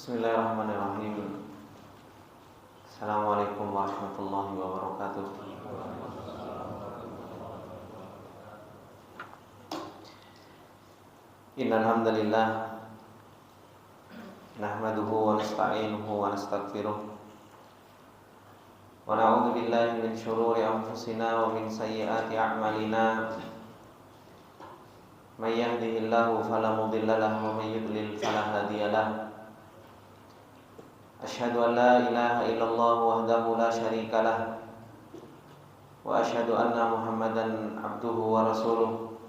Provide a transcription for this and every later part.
Bismillahirrahmanirrahim. Assalamualaikum warahmatullahi wabarakatuh. Innal hamdalillah nahmaduhu wa nasta'inuhu wa nastaghfiruh wa na'udzu billahi min shururi anfusina wa min sayyiati a'malina. May yahdihillahu fala mudilla lahu wa may yudlil fala hadiya lahu. Asyhadu an la ilaha illallah wahdahu la syarika lah wa asyhadu anna Muhammadan abduhu wa rasuluh.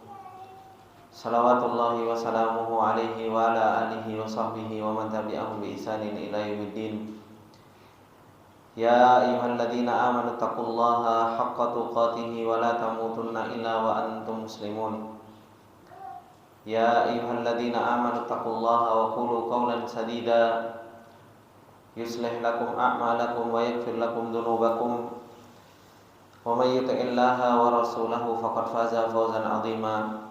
Salawatullahi wa salamuhu alaihi wa ala alihi wa sahbihi wa man tabi'ahum bi ihsanin ila yaumiddin. Ya ayyuhalladzina amanu taqullaha haqqa tuqatih wa la tamutunna illa wa antum muslimun. Ya ayyuhalladzina amanu taqullaha wa qulu qawlan sadida yuslih lakum a'malakum wa yaghfir lakum dhunubakum wa may yuti'illaha wa rasulahu faqad faza fawzan 'azima.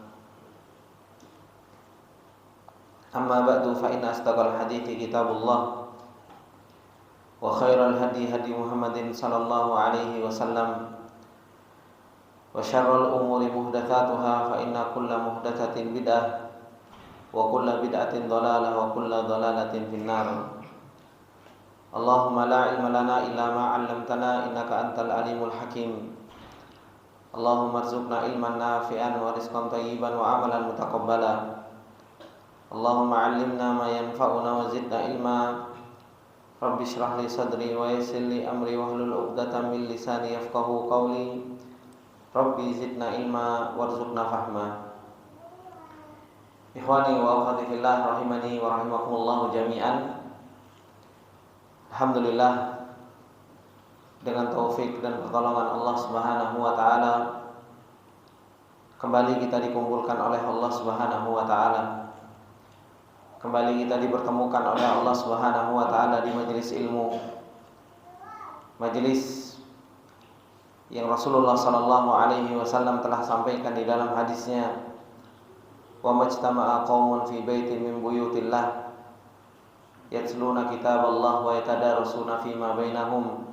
Amma ba'du, fa inna asdaqal hadithi kitabullah wa khairal hadi hadi Muhammadin sallallahu alaihi wasallam wa syarrul umuri muhdatsatuha fa inna kulla muhdatsatin bid'ah wa kulla bid'atin dhalalah wa kulla dhalalatin finnar. Allahumma la ilma lana illa ma 'allamtana innaka antal alimul hakim. Allahumma arzuqna ilman nafi'an wa rizqan thayyiban wa amalan mutaqabbala. Allahumma 'allimna ma yanfa'una wa zidna ilma. Rabbi shrah li sadri wa yassir li amri wahlul 'uqdatam min lisani yafqahu qawli. Rabbi zidna ilma warzuqna fahma. Ikhwani wa akhwati fillah rahimani wa rahimakumullah jami'an. Alhamdulillah, dengan taufik dan pertolongan Allah Subhanahu wa taala kembali kita dikumpulkan oleh Allah Subhanahu wa taala. Kembali kita dipertemukan oleh Allah Subhanahu wa taala di majelis ilmu. Majelis yang Rasulullah sallallahu alaihi wasallam telah sampaikan di dalam hadisnya, "Wa majtama'a qaumun fi baitin min buyutillah yatluna kitaballah wa yatadarusuna fima bainahum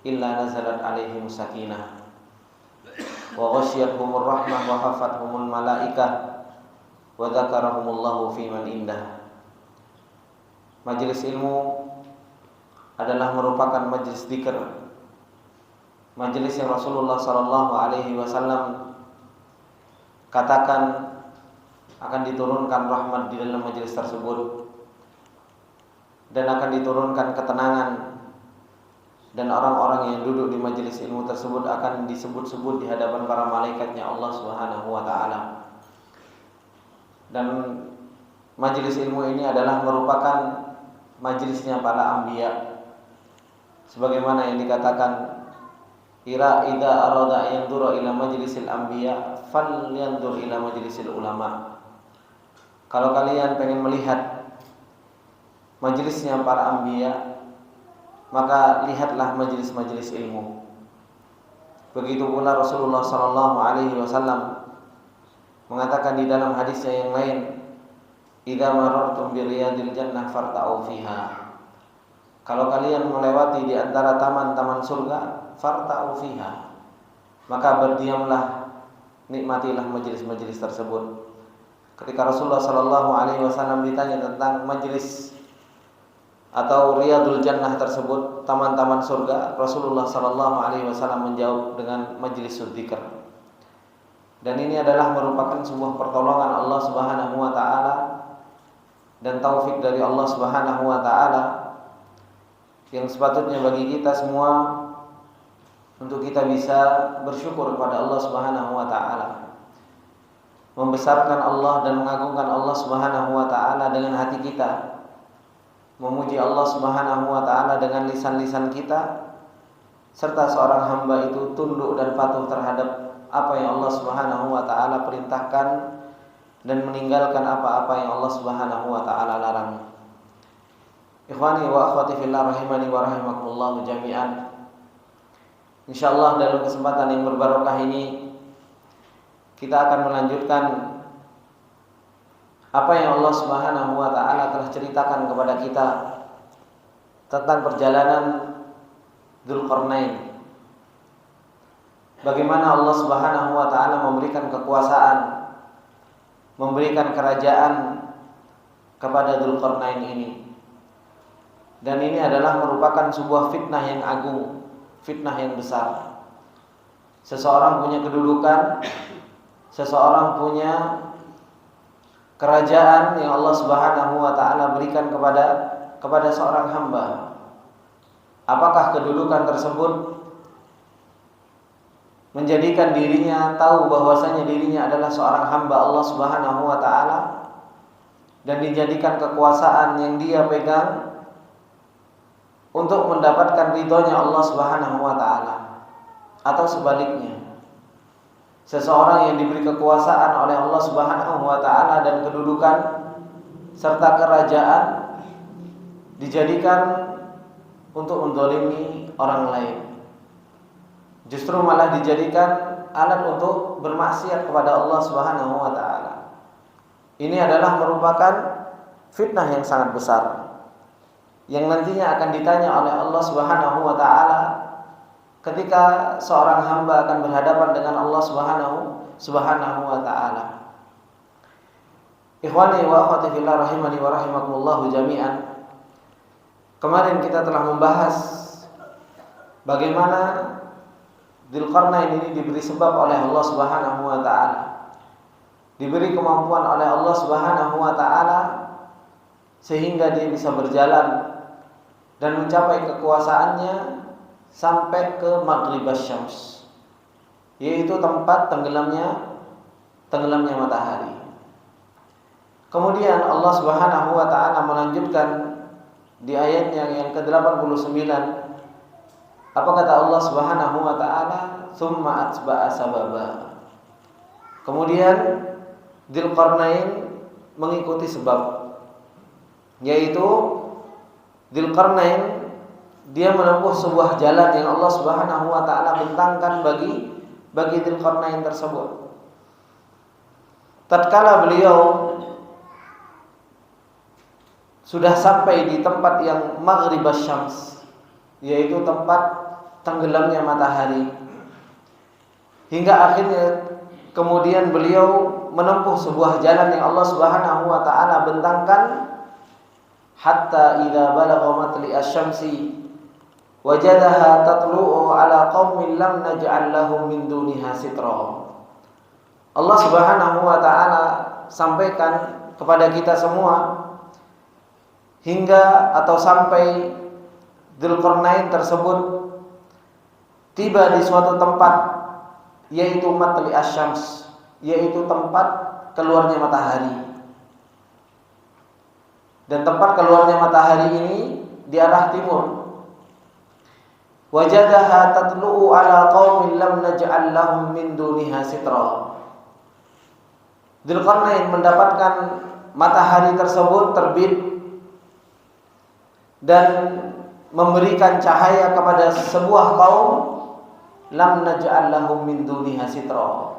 illa nazalat alaihim sakinah wa ghasyiyatuhumur rahmah wa hafathumul malaikah wa dzakarahumullahu fiman indah." Majelis ilmu adalah merupakan majelis dzikir, majelis yang Rasulullah sallallahu alaihi wasallam katakan akan diturunkan rahmat di dalam majelis tersebut dan akan diturunkan ketenangan, dan orang-orang yang duduk di majelis ilmu tersebut akan disebut-sebut di hadapan para malaikatnya Allah Subhanahu wa taala. Dan majelis ilmu ini adalah merupakan majelisnya para anbiya, sebagaimana yang dikatakan, "Ira idza arada yanzura ila majlisil anbiya falyanzur ila majlisil ulama." Kalau kalian pengen melihat majelisnya para anbiya, maka lihatlah majelis-majelis ilmu. Begitu pula Rasulullah sallallahu alaihi wasallam mengatakan di dalam hadisnya yang lain, "Idza marartum bi riyadil jannah farta'u fiha." Kalau kalian melewati di antara taman-taman surga, farta'u fiha, maka berdiamlah, nikmatilah majelis-majelis tersebut. Ketika Rasulullah sallallahu alaihi wasallam ditanya tentang majelis atau riyadul jannah tersebut, taman-taman surga, Rasulullah sallallahu alaihi wasallam menjawab dengan majelis dzikir. Dan ini adalah merupakan sebuah pertolongan Allah Subhanahu wa taala dan taufik dari Allah Subhanahu wa taala yang sepatutnya bagi kita semua untuk kita bisa bersyukur kepada Allah Subhanahu wa taala, membesarkan Allah dan mengagungkan Allah Subhanahu wa taala dengan hati kita, memuji Allah Subhanahu wa taala dengan lisan-lisan kita, serta seorang hamba itu tunduk dan patuh terhadap apa yang Allah Subhanahu wa taala perintahkan dan meninggalkan apa-apa yang Allah Subhanahu wa taala larang. Ikhwani wa akhwati fillah rahimani wa rahimakumullah jami'an. Insyaallah dalam kesempatan yang berbarokah ini kita akan melanjutkan apa yang Allah Subhanahu wa taala telah ceritakan kepada kita tentang perjalanan Dzulqarnain. Bagaimana Allah Subhanahu wa taala memberikan kekuasaan, memberikan kerajaan kepada Dzulqarnain ini. Dan ini adalah merupakan sebuah fitnah yang agung, fitnah yang besar. Seseorang punya kedudukan, seseorang punya kerajaan yang Allah Subhanahu wa taala berikan kepada seorang hamba. Apakah kedudukan tersebut menjadikan dirinya tahu bahwasanya dirinya adalah seorang hamba Allah Subhanahu wa taala dan dijadikan kekuasaan yang dia pegang untuk mendapatkan ridhonya Allah Subhanahu wa taala, atau sebaliknya, seseorang yang diberi kekuasaan oleh Allah Subhanahu wa taala dan kedudukan serta kerajaan dijadikan untuk menzalimi orang lain, justru malah dijadikan alat untuk bermaksiat kepada Allah Subhanahu wa taala. Ini adalah merupakan fitnah yang sangat besar yang nantinya akan ditanya oleh Allah Subhanahu wa taala ketika seorang hamba akan berhadapan dengan Allah Subhanahu wa taala. Ikhwani wa akhwati fillah rahimani wa rahimakumullah jami'an. Kemarin kita telah membahas bagaimana Dzulqarnain ini diberi sebab oleh Allah Subhanahu wa taala, diberi kemampuan oleh Allah Subhanahu wa taala sehingga dia bisa berjalan dan mencapai kekuasaannya sampai ke Maghribas Syams, yaitu tempat tenggelamnya matahari. Kemudian Allah Subhanahu wa taala melanjutkan di ayatnya yang ke-89. Apa kata Allah Subhanahu wa taala? Tsumma atba'a sababa. Kemudian Dzulqarnain mengikuti sebab, yaitu Dzulqarnain dia menempuh sebuah jalan yang Allah Subhanahu wa taala bentangkan bagi Dzulqarnain tersebut. Tatkala beliau sudah sampai di tempat yang Maghribas Syams, yaitu tempat tenggelamnya matahari, hingga akhirnya kemudian beliau menempuh sebuah jalan yang Allah Subhanahu wa taala bentangkan, hatta idza balagha matli asy-syamsi wajadaha tatlu'u ala qaumin lam naj'al lahum min duniha sitra. Allah Subhanahu wa taala sampaikan kepada kita semua hingga atau sampai Dzulqarnain tersebut tiba di suatu tempat, yaitu matli asy-syams, yaitu tempat keluarnya matahari. Dan tempat keluarnya matahari ini di arah timur. Wajadaha tatlu'u ala qaumin lam naj'al lahum min duniha sitra. Dzulqarnain mendapatkan matahari tersebut terbit dan memberikan cahaya kepada sebuah kaum, lam naj'al lahum min duniha sitra.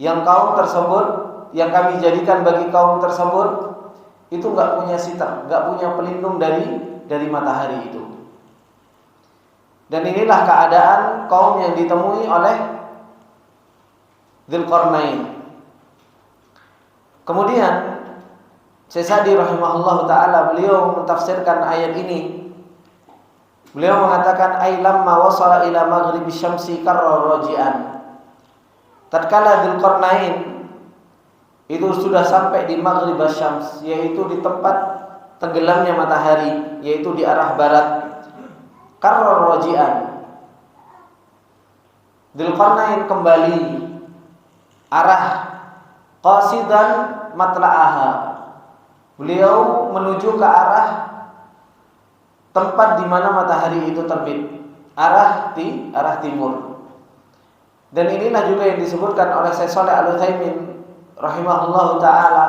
Yang kaum tersebut, yang kami jadikan bagi kaum tersebut itu enggak punya sitar, enggak punya pelindung dari matahari itu. Dan inilah keadaan kaum yang ditemui oleh Dzulqarnain. Kemudian Syekh Sa'di rahimahullahu taala beliau mentafsirkan ayat ini. Beliau mengatakan ay lamma wasala ila maghribis syamsi karra raji'an. Tatkala Dzulqarnain itu sudah sampai di Maghribas Syams, yaitu di tempat tenggelamnya matahari, yaitu di arah barat, karra raji'an. Dzulqarnain kembali arah qasidan matla'aha. Beliau menuju ke arah tempat di mana matahari itu terbit, arah timur. Dan inilah juga yang disebutkan oleh Syekh Shalih Al-Utsaimin rahimahullahu taala,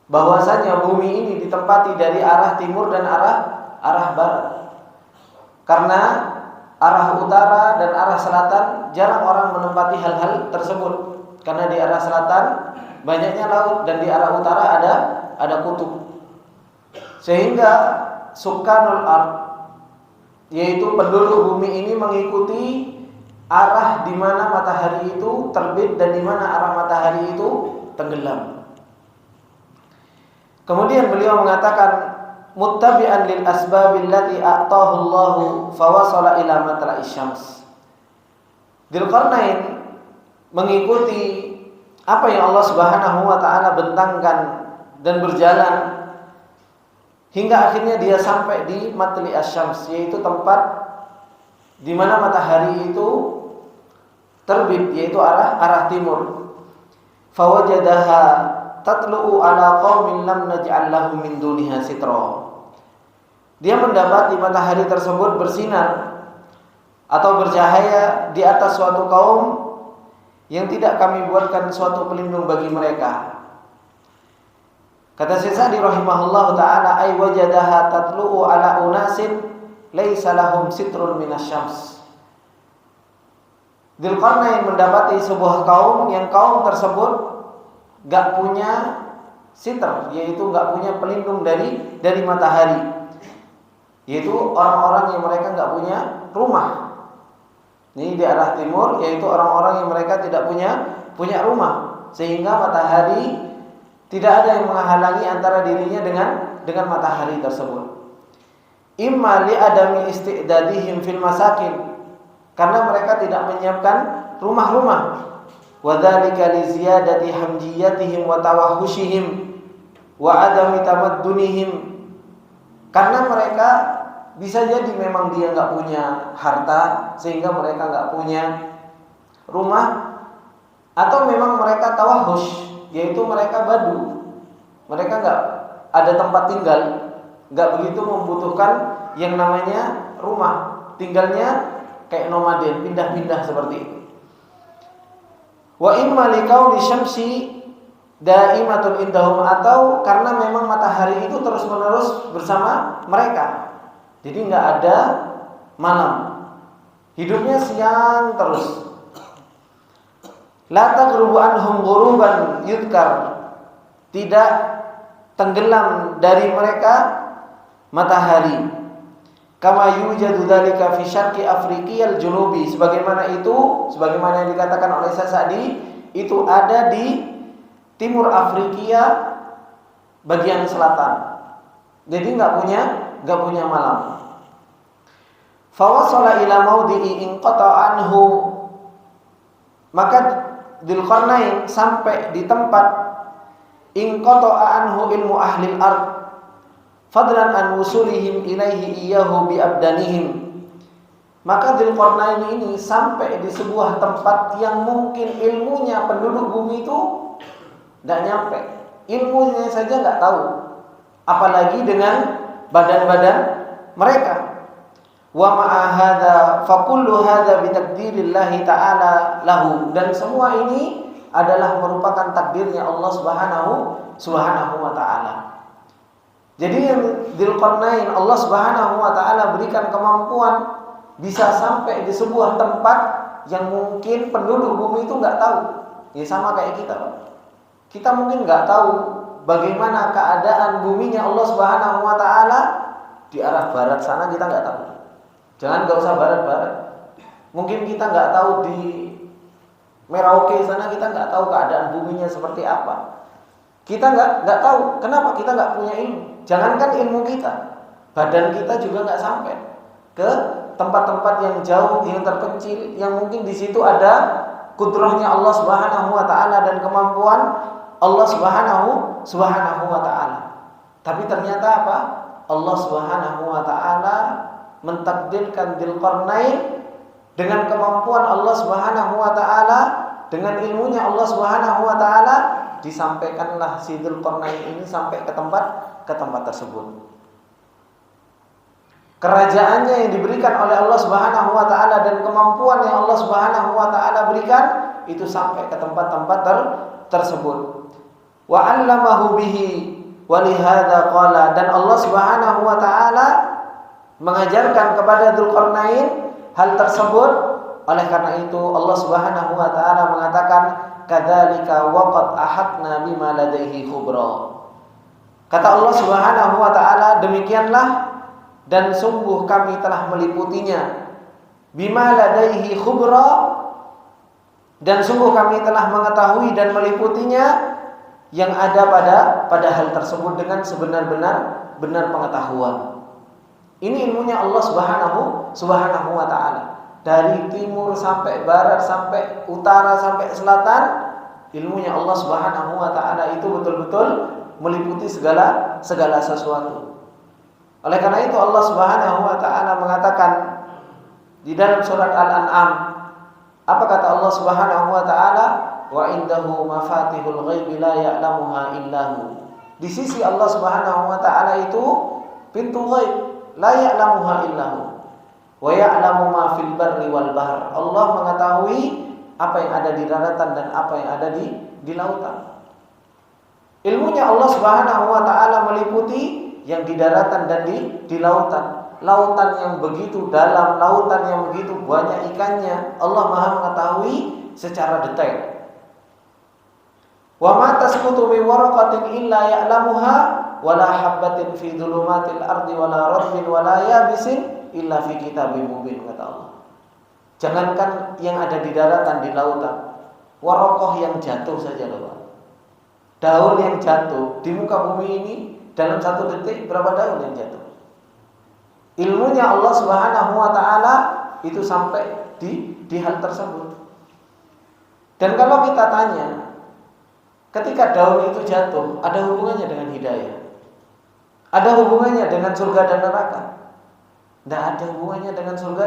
bahwasanya bumi ini ditempati dari arah timur dan arah barat. Karena arah utara dan arah selatan jarang orang menempati hal-hal tersebut. Karena di arah selatan banyaknya laut, dan di arah utara ada kutub. Sehingga sukanul ard, yaitu penduduk bumi ini mengikuti arah di mana matahari itu terbit dan di mana arah matahari itu tenggelam. Kemudian beliau mengatakan muttabi'an lil asbabil lati a'tahu Allahu fawasala ila matla'is syams. Dzulqarnain mengikuti apa yang Allah Subhanahu wa taala bentangkan dan berjalan hingga akhirnya dia sampai di matli'as syams, yaitu tempat di mana matahari itu terbit, yaitu arah timur. Fawajadaha tatlu'u ala qaumin lam naj'al lahum min duniha sitra. Dia mendapati matahari tersebut bersinar atau bercahaya di atas suatu kaum yang tidak kami buatkan suatu pelindung bagi mereka. Kata Syekh Sa'di rahimahullah ta'ala, ay wajadaha tatlu'u ala unasin laisa lahum sitrun minasyams. Dzulqarnain mendapati sebuah kaum yang kaum tersebut gak punya sitr, yaitu gak punya pelindung dari matahari, yaitu orang-orang yang mereka gak punya rumah. Ini di arah timur, yaitu orang-orang yang mereka tidak punya rumah, sehingga matahari tidak ada yang menghalangi antara dirinya dengan matahari tersebut. Imma li adami istidadihim fil masakin, karena mereka tidak menyiapkan rumah-rumah. Wa dzalika li ziyadati hamjiyatihim wa tawahhushihim wa adami tamaddunihim, karena mereka bisa jadi memang dia enggak punya harta sehingga mereka enggak punya rumah, atau memang mereka tawahhush, yaitu mereka badu, mereka enggak ada tempat tinggal, enggak begitu membutuhkan yang namanya rumah, tinggalnya kayak nomaden, pindah-pindah seperti itu. Wa imma likauni syamsi daimatun indahum, atau karena memang matahari itu terus-menerus bersama mereka. Jadi enggak ada malam. Hidupnya siang terus. La taghrubu anhum ghuruban yudkar, tidak tenggelam dari mereka matahari. Kama yujadu dzalika fi syarqi Afriqiyal Junubi, sebagaimana yang dikatakan oleh Syekh Sa'di, itu ada di timur Afrika bagian selatan. Jadi enggak punya malam. Fawasala ila maudhi'i inqata anhu, maka Dzulqarnain sampai di tempat inqata anhu ilmu ahli al-ard fadlan an wusulihim ilaihi iyyahu bi abdanihim. Maka Dzulqarnain ini sampai di sebuah tempat yang mungkin ilmunya penduduk bumi itu enggak nyampe. Ilmunya saja enggak tahu, apalagi dengan badan-badan mereka. Wa ma'a hadza fa kullu hadza bi takdirillahi ta'ala lahu, dan semua ini adalah merupakan takdirnya Allah Subhanahu wa taala. Jadi Dzulqarnain Allah Subhanahu wa taala berikan kemampuan bisa sampai di sebuah tempat yang mungkin penduduk bumi itu enggak tahu. Ya sama kayak kita, Pak. Kita mungkin enggak tahu bagaimana keadaan buminya Allah Subhanahu wa taala di arah barat sana, kita enggak tahu. Jangan enggak usah barat-barat. Mungkin kita enggak tahu di Merauke sana, kita enggak tahu keadaan buminya seperti apa. Kita enggak tahu. Kenapa? Kita enggak punya ilmu. Jangankan ilmu kita, badan kita juga enggak sampai ke tempat-tempat yang jauh, yang terpencil, yang mungkin di situ ada kudrahnya Allah Subhanahu wa taala dan kemampuan Allah Subhanahu wa taala. Tapi ternyata apa? Allah Subhanahu wa taala mentakdirkan Dzulqarnain dengan kemampuan Allah Subhanahu wa taala, dengan ilmunya Allah Subhanahu wa taala, disampaikanlah si Dzulqarnain ini sampai ke tempat tersebut. Kerajaannya yang diberikan oleh Allah Subhanahu wa taala dan kemampuan yang Allah Subhanahu wa taala berikan itu sampai ke tempat-tempat tersebut. Wa 'allamahu bihi wa lihadza qala, dan Allah Subhanahu wa taala mengajarkan kepada Dzulqarnain hal tersebut. Oleh karena itu Allah Subhanahu wa taala mengatakan kadzalika waqad ahadna bima ladaihi khubra. Kata Allah Subhanahu wa taala, demikianlah dan sungguh kami telah meliputinya. Bima ladaihi khubra, dan sungguh kami telah mengetahui dan meliputinya yang ada pada hal tersebut dengan sebenar-benar pengetahuan. Ini ilmunya Allah Subhanahu wa taala. Dari timur sampai barat, sampai utara, sampai selatan, ilmunya Allah Subhanahu wa taala itu betul-betul meliputi segala sesuatu. Oleh karena itu Allah Subhanahu wa taala mengatakan di dalam surat Al-An'am, apa kata Allah Subhanahu wa taala? Wa indahu mafatihul ghaibi la ya'lamuha illahu. Di sisi Allah Subhanahu wa taala itu pintu ghaib, la ya'lamuha illahu. Wa ya'lamu ma fil barri wal bahr. Allah mengetahui apa yang ada di daratan dan apa yang ada di lautan. Ilmunya Allah Subhanahu wa taala meliputi yang di daratan dan di lautan. Lautan yang begitu dalam, lautan yang begitu banyak ikannya, Allah Maha mengetahui secara detail. Wa ma tasqutu min waraqatin illa ya'lamuha wa la habatin fi dhulumatil ardi wa la ratbin wa la yabisin illa fi kitabim mubin, kata Allah. Jangankan yang ada di daratan, di lautan, waraqah yang jatuh saja loh, Pak. Daun yang jatuh di muka bumi ini dalam 1 detik berapa daun yang jatuh? Ilmunya Allah Subhanahu wa taala itu sampai di hal tersebut. Dan kalau kita tanya, ketika daun itu jatuh, ada hubungannya dengan hidayah? Ada hubungannya dengan surga dan neraka? Tidak ada hubungannya dengan surga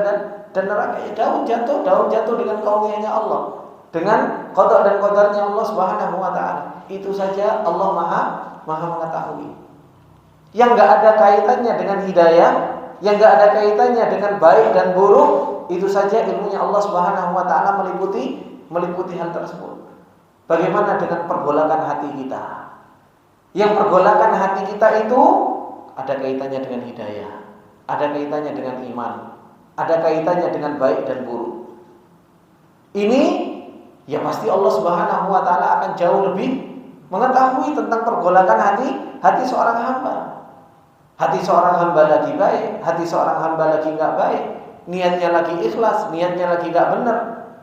dan neraka. Ya, daun jatuh dengan karunia Allah, dengan qada dan qadarnya Allah Subhanahu wa taala. Itu saja Allah Maha mengetahui. Yang enggak ada kaitannya dengan hidayah, yang enggak ada kaitannya dengan baik dan buruk, itu saja ilmunya Allah Subhanahu wa taala meliputi hal tersebut. Bagaimana dengan pergolakan hati kita? Yang pergolakan hati kita itu ada kaitannya dengan hidayah, ada kaitannya dengan iman, ada kaitannya dengan baik dan buruk. Ini ya pasti Allah Subhanahu wa taala akan jauh lebih mengetahui tentang pergolakan hati seorang hamba. Hati seorang hamba lagi baik, hati seorang hamba lagi enggak baik, niatnya lagi ikhlas, niatnya lagi enggak benar,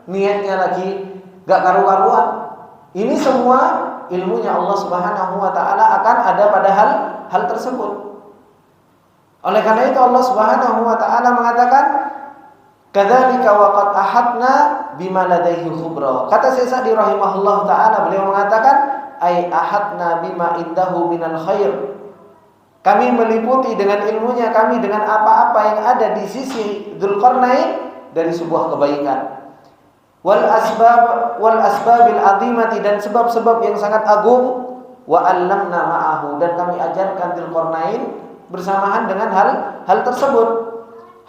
niatnya lagi enggak karu-karuan. Ini semua ilmunya Allah Subhanahu wa taala akan ada pada hal tersebut. Oleh karena itu Allah Subhanahu wa taala mengatakan, kadzalika waqad ahadna bima ladaihi khubra. Kata Syekh Sa'di rahimahullah taala, beliau mengatakan ai ahadna bima indahu minal khair. Kami meliputi dengan ilmunya kami dengan apa-apa yang ada di sisi Dzulqarnain dari sebuah kebaikan. Wal asbabil azimati, dan sebab-sebab yang sangat agung. Wa 'allamna ma'ahu, dan kami ajarkan Dzulqarnain bersamaan dengan hal tersebut.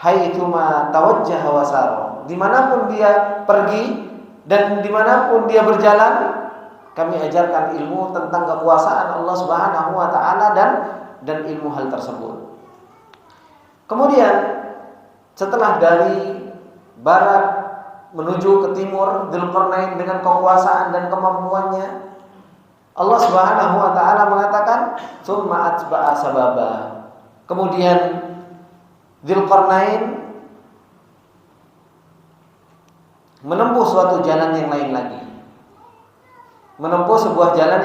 Haitsuma tawajjaha wa sara, dimanapun dia pergi dan dimanapun dia berjalan, kami ajarkan ilmu tentang kekuasaan Allah Subhanahu wa taala dan ilmu hal tersebut. Kemudian setelah dari barat menuju ke timur, Dzulqarnain dengan kekuasaan dan kemampuannya, Allah Subhanahu wa taala mengatakan tsumma atba'a sababa. Kemudian Dzulqarnain menempuh suatu jalan yang lain lagi. Menempuh sebuah jalan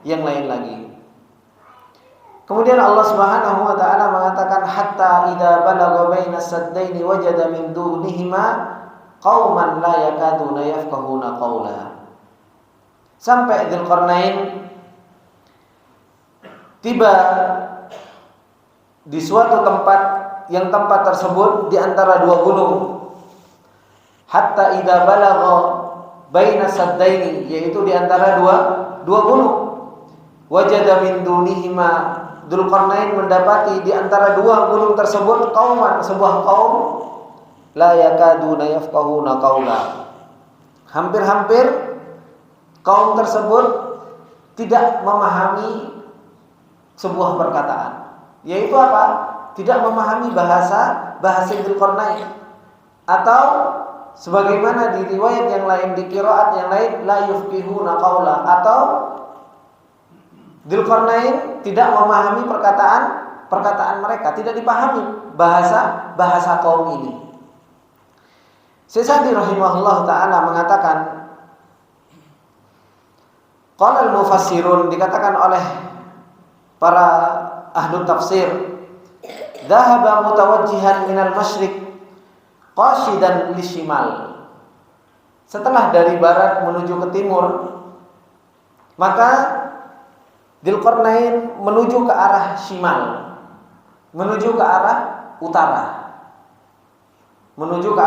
yang lain lagi. Kemudian Allah Subhanahu wa taala mengatakan hatta idza balagha bainas saddaini wajada min dunihima qauman la yakaduna yafqahuna qawla. Sampai Dzulqarnain tiba di suatu tempat, yang tempat tersebut di antara dua gunung. Hatta idza balagha bainas saddaini, yaitu di antara dua gunung. Wajada min dunihima, Dzulqarnain mendapati di antara dua gunung tersebut qauman, sebuah kaum la yakaduna yafqahuna qawla. Hampir-hampir kaum tersebut tidak memahami sebuah perkataan. Yaitu apa? Tidak memahami bahasa Dzulqarnain, atau sebagaimana di riwayat yang lain, di qiraat yang lain, la yufqihuna qaula, atau Dzulqarnain tidak memahami perkataan mereka, tidak dipahami bahasa kaum ini. Syekh Sa'di rahimahullah taala mengatakan, qala al-mufassirun, dikatakan oleh para ahli tafsir, dhahaba mutawajjihan minal masyriq qashidan lishimal. Setelah dari barat menuju ke timur, maka Dzulqarnain menuju ke arah shimal, menuju ke arah utara, menuju ke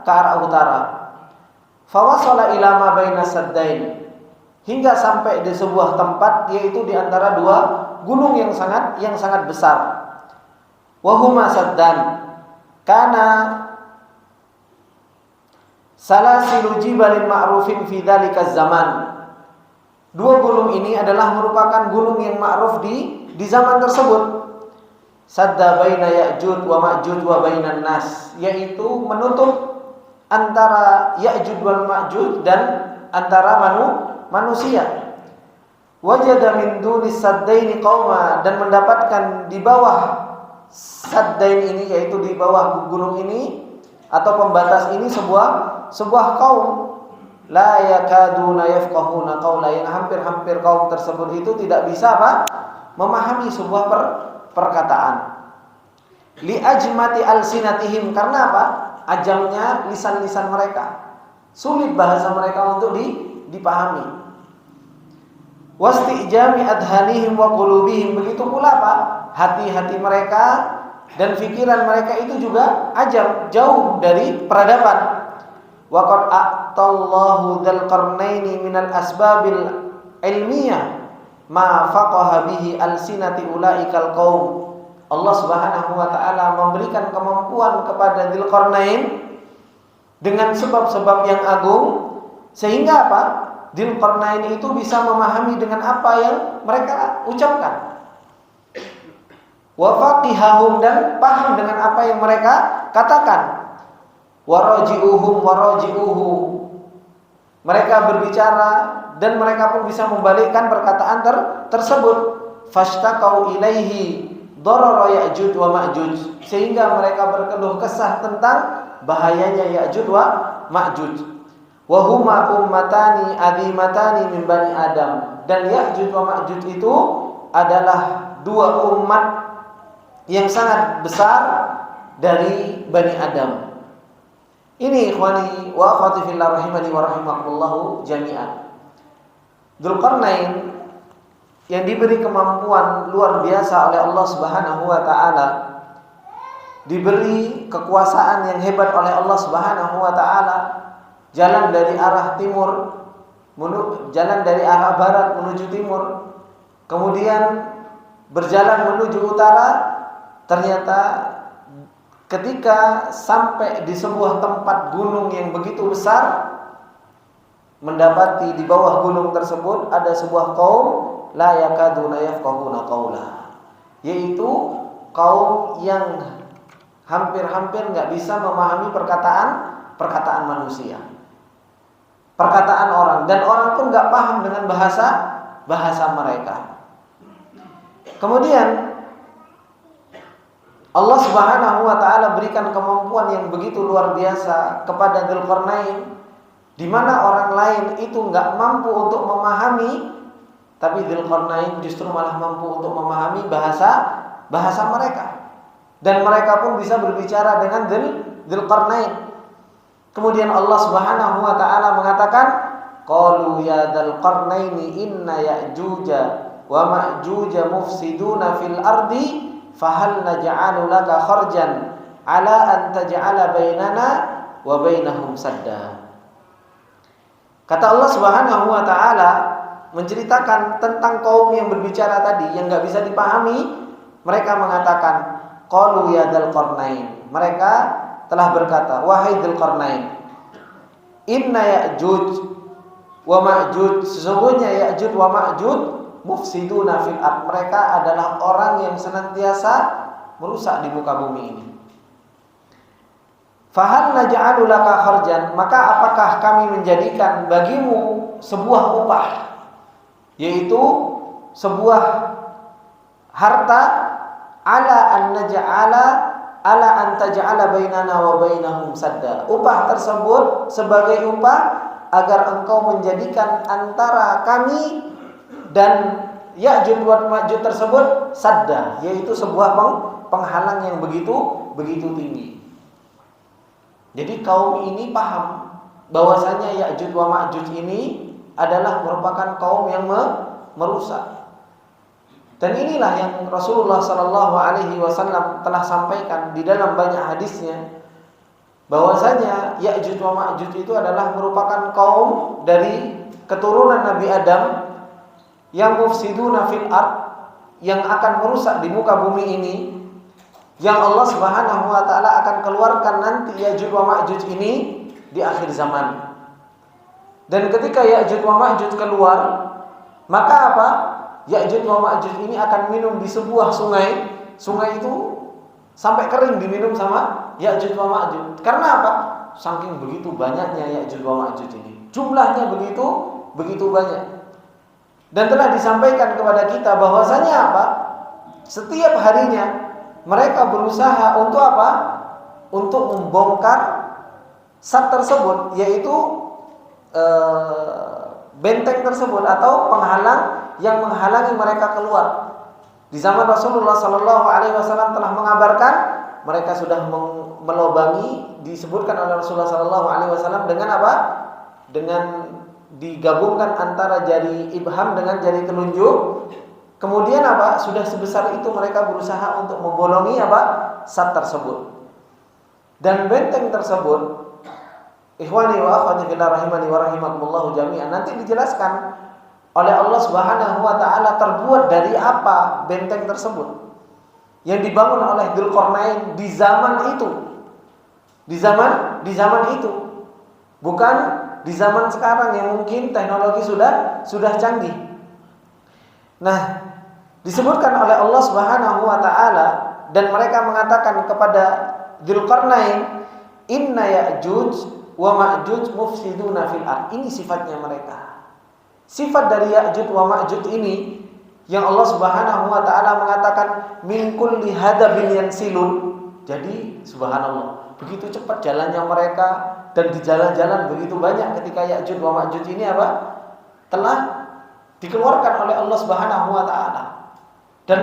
arah utara. Fawasala ila ma baina saddain, hingga sampai di sebuah tempat, yaitu di antara dua gunung yang sangat besar. Wahuma saddan kana salasilu jibalin ma'rufin fi dzalika zaman. Dua gunung ini adalah merupakan gunung yang ma'ruf di zaman tersebut. Sadda baina Ya'juj wa Ma'juj wa bainan nas, yaitu menutup antara Ya'juj wal Ma'juj dan antara manusia. Wajada min dunis saddaini qauma, dan mendapatkan di bawah saddain ini, yaitu di bawah gunung ini atau pembatas ini, sebuah kaum la yakaduna yafqahuna qaula, yang hampir-hampir kaum tersebut itu tidak bisa memahami sebuah perkataan. Li ajmati alsinatihim, karena apa? Ajamnya lisan-lisan mereka, sulit bahasa mereka untuk dipahami. Wastijami adhanihim wa qulubihim, begitu pula hati-hati mereka dan pikiran mereka itu juga ajam, jauh dari peradaban. Wa qad a'tallahu Dzulqarnaini minal asbabil ilmiyah ma faqaha bihi alsinati ulaikal qaum. Allah Subhanahu wa taala memberikan kemampuan kepada Dzulqarnain dengan sebab-sebab yang agung, sehingga Dzulqarnain itu bisa memahami dengan apa yang mereka ucapkan. Wa faqihahum, dan paham dengan apa yang mereka katakan. Waraji'uhum waraji'uhu, mereka berbicara dan mereka pun bisa membalikkan perkataan tersebut. Fashtaqau ilaihi darara Ya'juj wa Ma'juj, sehingga mereka berkeluh kesah tentang bahayanya Ya'juj wa Ma'juj. Wa huma ummatani azimatani min bani Adam, dan Ya'juj wa Ma'juj itu adalah dua umat yang sangat besar dari Bani Adam. Ini ikhwani wa akhwati fillah rahimani wa rahimakumullah jami'an. Dzulqarnain yang diberi kemampuan luar biasa oleh Allah Subhanahu wa taala, diberi kekuasaan yang hebat oleh Allah Subhanahu wa taala, jalan dari arah timur, jalan dari arah barat menuju timur, kemudian berjalan menuju utara. Ternyata ketika sampai di sebuah tempat gunung yang begitu besar, mendapati di bawah gunung tersebut ada sebuah kaum la yakaduna yafqahuna qaula, yaitu kaum yang hampir-hampir enggak bisa memahami perkataan manusia, perkataan orang, dan orang pun enggak paham dengan bahasa mereka. Kemudian Allah Subhanahu wa taala berikan kemampuan yang begitu luar biasa kepada Dzulqarnain, di mana orang lain itu enggak mampu untuk memahami, tapi Dzulqarnain justru malah mampu untuk memahami bahasa mereka, dan mereka pun bisa berbicara dengan Dzulqarnain. Kemudian Allah Subhanahu wa taala mengatakan, qalu ya Dzulqarnaini inna ya'juja wa ma'juja mufsiduna fil ardi fahal naj'alu laka kharjan ala an taj'ala bainana wa bainahum sadda. Kata Allah Subhanahu wa taala menceritakan tentang kaum yang berbicara tadi yang enggak bisa dipahami. Mereka mengatakan, qalu ya Dzulqarnain, mereka telah berkata, wahai Dzulqarnain, inna Ya'juj wa Ma'juj, sesungguhnya Ya'juj wa Ma'juj mufsiduna fil ard, mereka adalah orang yang senantiasa merusak di muka bumi ini. Fahal naj'alu laka kharjan, maka apakah kami menjadikan bagimu sebuah upah, yaitu sebuah harta, ala an taj'ala bainana wa bainahum sadda. Upah tersebut sebagai upah agar engkau menjadikan antara kami dan Ya'juj wa Ma'juj tersebut sadda, yaitu sebuah penghalang yang begitu tinggi. Jadi kaum ini paham bahwasanya Ya'juj wa Ma'juj ini adalah merupakan kaum yang merusak. Dan inilah yang Rasulullah sallallahu alaihi wasallam telah sampaikan di dalam banyak hadisnya, bahwasanya Ya'juj wa Ma'juj itu adalah merupakan kaum dari keturunan Nabi Adam yang mufsiduna fil ard, yang akan merusak di muka bumi ini, yang Allah Subhanahu wa taala akan keluarkan nanti Ya'juj wa Ma'juj ini di akhir zaman. Dan ketika Ya'juj wa Ma'juj keluar, maka apa? Ya'juj wa Ma'juj ini akan minum di sebuah sungai. Sungai itu sampai kering diminum sama Ya'juj wa Ma'juj. Karena apa? Saking begitu banyaknya Ya'juj wa Ma'juj ini. Jumlahnya begitu banyak. Dan telah disampaikan kepada kita bahwasanya apa? Setiap harinya mereka berusaha untuk apa? Untuk membongkar sat tersebut, yaitu benteng tersebut atau penghalang yang menghalangi mereka keluar. Di zaman Rasulullah sallallahu alaihi wasallam telah mengabarkan mereka sudah melobangi, disebutkan oleh Rasulullah sallallahu alaihi wasallam dengan apa? Dengan digabungkan antara jari ibham dengan jari telunjuk. Kemudian apa? Sudah sebesar itu mereka berusaha untuk membolongi apa? Sat tersebut. Dan benteng tersebut, ikhwani wa akhwati fillah rahimani wa rahimakumullah jami'an, nanti dijelaskan oleh Allah Subhanahu wa taala terbuat dari apa benteng tersebut yang dibangun oleh Dzulqarnain di zaman itu. Di zaman itu. Bukan di zaman sekarang yang mungkin teknologi sudah canggih. Nah, disebutkan oleh Allah Subhanahu wa taala, dan mereka mengatakan kepada Dzulqarnain, "Inna Ya'juj wa Ma'juj mufsiduna fil ard." Ini sifatnya mereka. Sifat dari Ya'juj wa Ma'juj ini yang Allah Subhanahu wa taala mengatakan min kulli hadabin yansilun. Jadi subhanallah, begitu cepat jalannya mereka, dan di jalan-jalan begitu banyak ketika Ya'juj wa Ma'juj ini apa? Telah dikeluarkan oleh Allah Subhanahu wa taala. Dan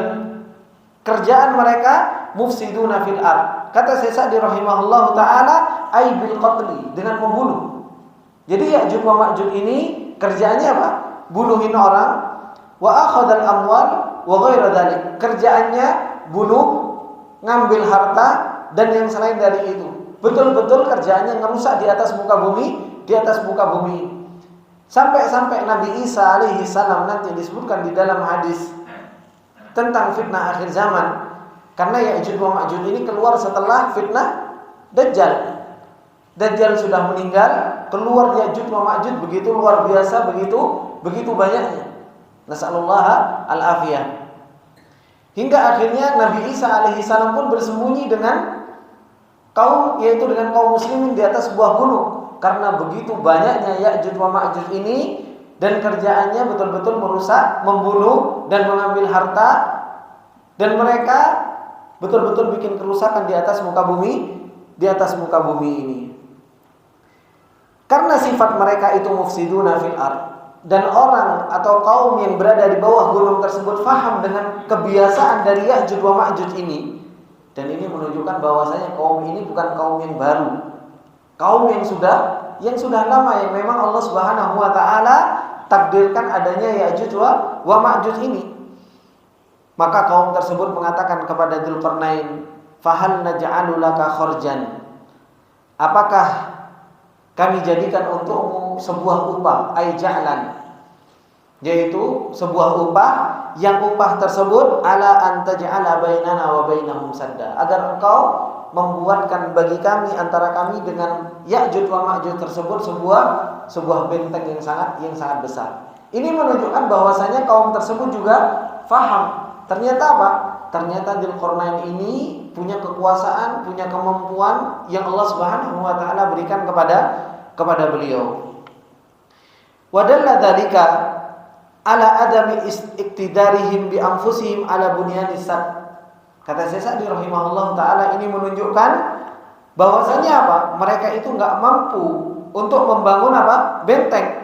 kerjaan mereka mufsiduna fil ard. Kata Syekh Sa'di rahimahullahu taala, ay bil qatli, dengan membunuh. Jadi Ya'juj wa Ma'juj ini kerjaannya apa? Bunuhin orang, wa akhadhal amwal wa ghaira dzalik. Kerjaannya bunuh, ngambil harta dan yang selain dari itu. Betul-betul kerjaannya ngerusak di atas muka bumi, Sampai-sampai Nabi Isa alaihi salam nanti disebutkan di dalam hadis tentang fitnah akhir zaman. Karena Ya'juj wa Ma'juj ini keluar setelah fitnah Dajjal. Dajjal sudah meninggal, keluar Ya'juj wa Ma'juj begitu luar biasa, begitu banyaknya. Nasallallahu al-afiyah. Hingga akhirnya Nabi Isa alaihi salam pun bersembunyi dengan kaum, yaitu dengan kaum muslimin di atas sebuah gunung. Karena begitu banyaknya Ya'juj wa Ma'juj ini, dan kerjaannya betul-betul merusak, membunuh dan mengambil harta, dan mereka betul-betul bikin kerusakan di atas muka bumi ini. Karena sifat mereka itu mufsiduna fil ard, dan orang atau kaum yang berada di bawah gunung tersebut faham dengan kebiasaan dari Ya'juj wa Ma'juj ini, dan ini menunjukkan bahwasanya kaum ini bukan kaum yang baru, kaum yang sudah lama, yang memang Allah Subhanahu wa taala takdirkan adanya Ya'juj wa Ma'juj ini. Maka kaum tersebut mengatakan kepada Dzulqarnain, "Fahal naj'alu laka kharjan?" Apakah kami jadikan untukmu sebuah upah, ay ja'lan, yaitu sebuah upah, yang upah tersebut ala an taj'ala bainana wa bainahum sadda, agar engkau membuatkan bagi kami antara kami dengan Ya'juj wa Ma'juj tersebut sebuah benteng yang sangat besar. Ini menunjukkan bahwasanya kaum tersebut juga faham. Ternyata apa? ternyata Dzulqarnain ini punya kekuasaan, punya kemampuan yang Allah Subhanahu wa taala berikan kepada beliau. Wa dalla dzalika ala adami iktidarihim bi anfusihim ala bunyanis sad. Kata Syekh Sa'di rahimahullah taala, ini menunjukkan bahwasanya apa? Mereka itu enggak mampu untuk membangun apa? Benteng.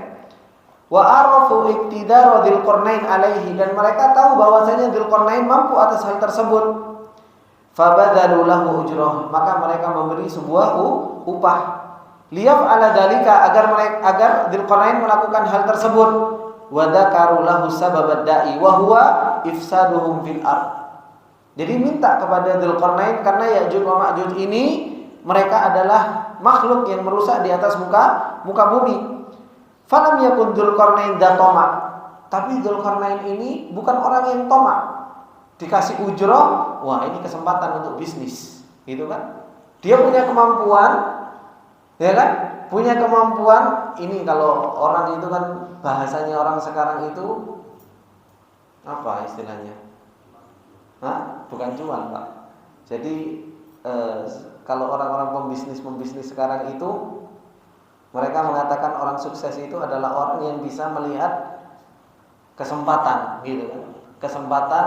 Wa arafu iktidar Dzulqarnain alaihi, dan mereka tahu bahwasanya Dzulqarnain mampu atas hal tersebut. Fabadalu lahu ujrah, maka mereka memberi sebuah upah. Liyaf'ala dzalika, agar Dzulqarnain melakukan hal tersebut. Wa dzakaru lahu sababad da'i wa huwa ifsaduhum fil ardh. Jadi minta kepada Dzulqarnain, karena Ya'juj wa Ma'juj ini mereka adalah makhluk yang merusak di atas muka bumi. Falam yakun Dzulqarnain datoma, tapi Dzulqarnain ini bukan orang yang tomak. Dikasih ujroh, wah ini kesempatan untuk bisnis, gitu kan? Dia punya kemampuan, ya kan? Punya kemampuan. Ini kalau orang itu kan bahasanya orang sekarang itu apa istilahnya? Bukan cuan, Pak. Jadi kalau orang-orang pembisnis sekarang itu, mereka mengatakan orang sukses itu adalah orang yang bisa melihat kesempatan, gitu kan? Kesempatan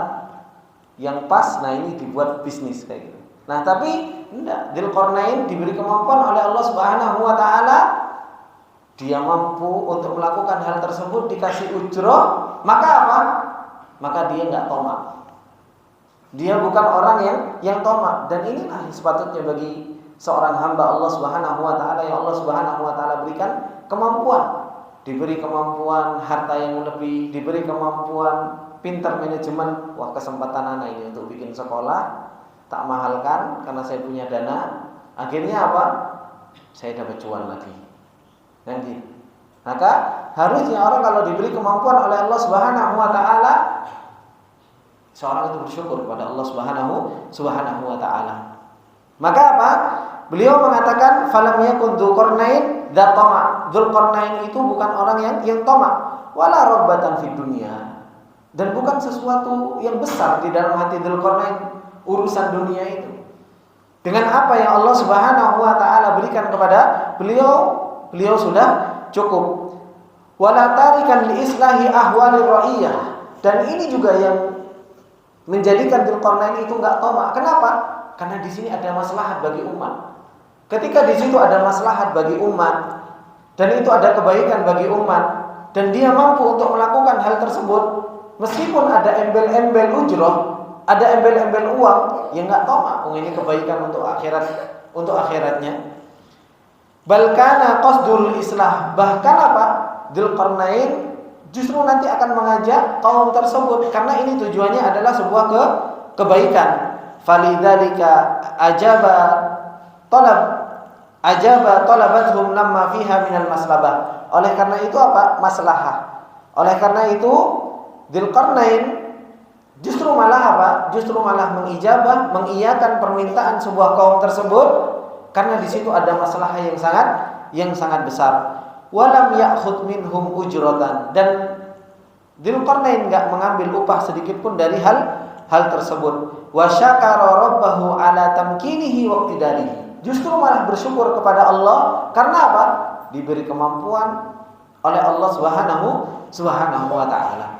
yang pas, nah ini dibuat bisnis kayak gitu. Nah, tapi enggak, Dzulqarnain diberi kemampuan oleh Allah Subhanahu wa taala. Dia mampu untuk melakukan hal tersebut, dikasih ujroh, maka apa? Maka dia enggak tomak. Dia bukan orang yang tomak, dan inilah sepatutnya bagi seorang hamba Allah Subhanahu wa taala yang Allah Subhanahu wa taala berikan kemampuan, diberi kemampuan harta yang lebih, diberi kemampuan pintar manajemen. Wah, kesempatan anak ini untuk bikin sekolah tak mahalkan karena saya punya dana. Akhirnya apa? Saya dapat cuan lagi. Dan gitu. Maka harusnya orang kalau diberi kemampuan oleh Allah Subhanahu wa taala, seorang itu bersyukur kepada Allah Subhanahu wa taala. Maka apa? Beliau mengatakan falam yakun Dzulqarnain dzatama. Dzulqarnain itu bukan orang yang tamak, wala rabbatan fid dunya. Dan bukan sesuatu yang besar di dalam hati Dzulqarnain urusan dunia itu. Dengan apa yang Allah Subhanahu wa taala berikan kepada beliau sudah cukup. Wala tarikan li islahi ahwalir ra'iyah. Dan ini juga yang menjadikan Dzulqarnain itu enggak tamak. Kenapa? Karena di sini ada maslahat bagi umat. Ketika di situ ada maslahat bagi umat dan itu ada kebaikan bagi umat, dan dia mampu untuk melakukan hal tersebut, meskipun ada embel-embel ujroh, ada embel-embel uang, ya enggak tamak. Ini kebaikan untuk akhiratnya. Balkana qasdul islah, bahkan apa? Dzulqarnain justru nanti akan mengajak kaum tersebut karena ini tujuannya adalah sebuah kebaikan. Falidzalika ajaba talabathum lamma fiha minal maslabah. Oleh karena itu apa? Maslahah. Oleh karena itu Dzulqarnain justru malah apa? Justru malah mengiyakan permintaan sebuah kaum tersebut karena di situ ada masalah yang sangat besar. Walam ya'khud minhum ujratan, dan Dzulqarnain enggak mengambil upah sedikit pun dari hal tersebut. Wa syakara rabbahu ala tamkinihi wa iqtidarihi. Justru malah bersyukur kepada Allah karena apa? Diberi kemampuan oleh Allah Subhanahu wa taala.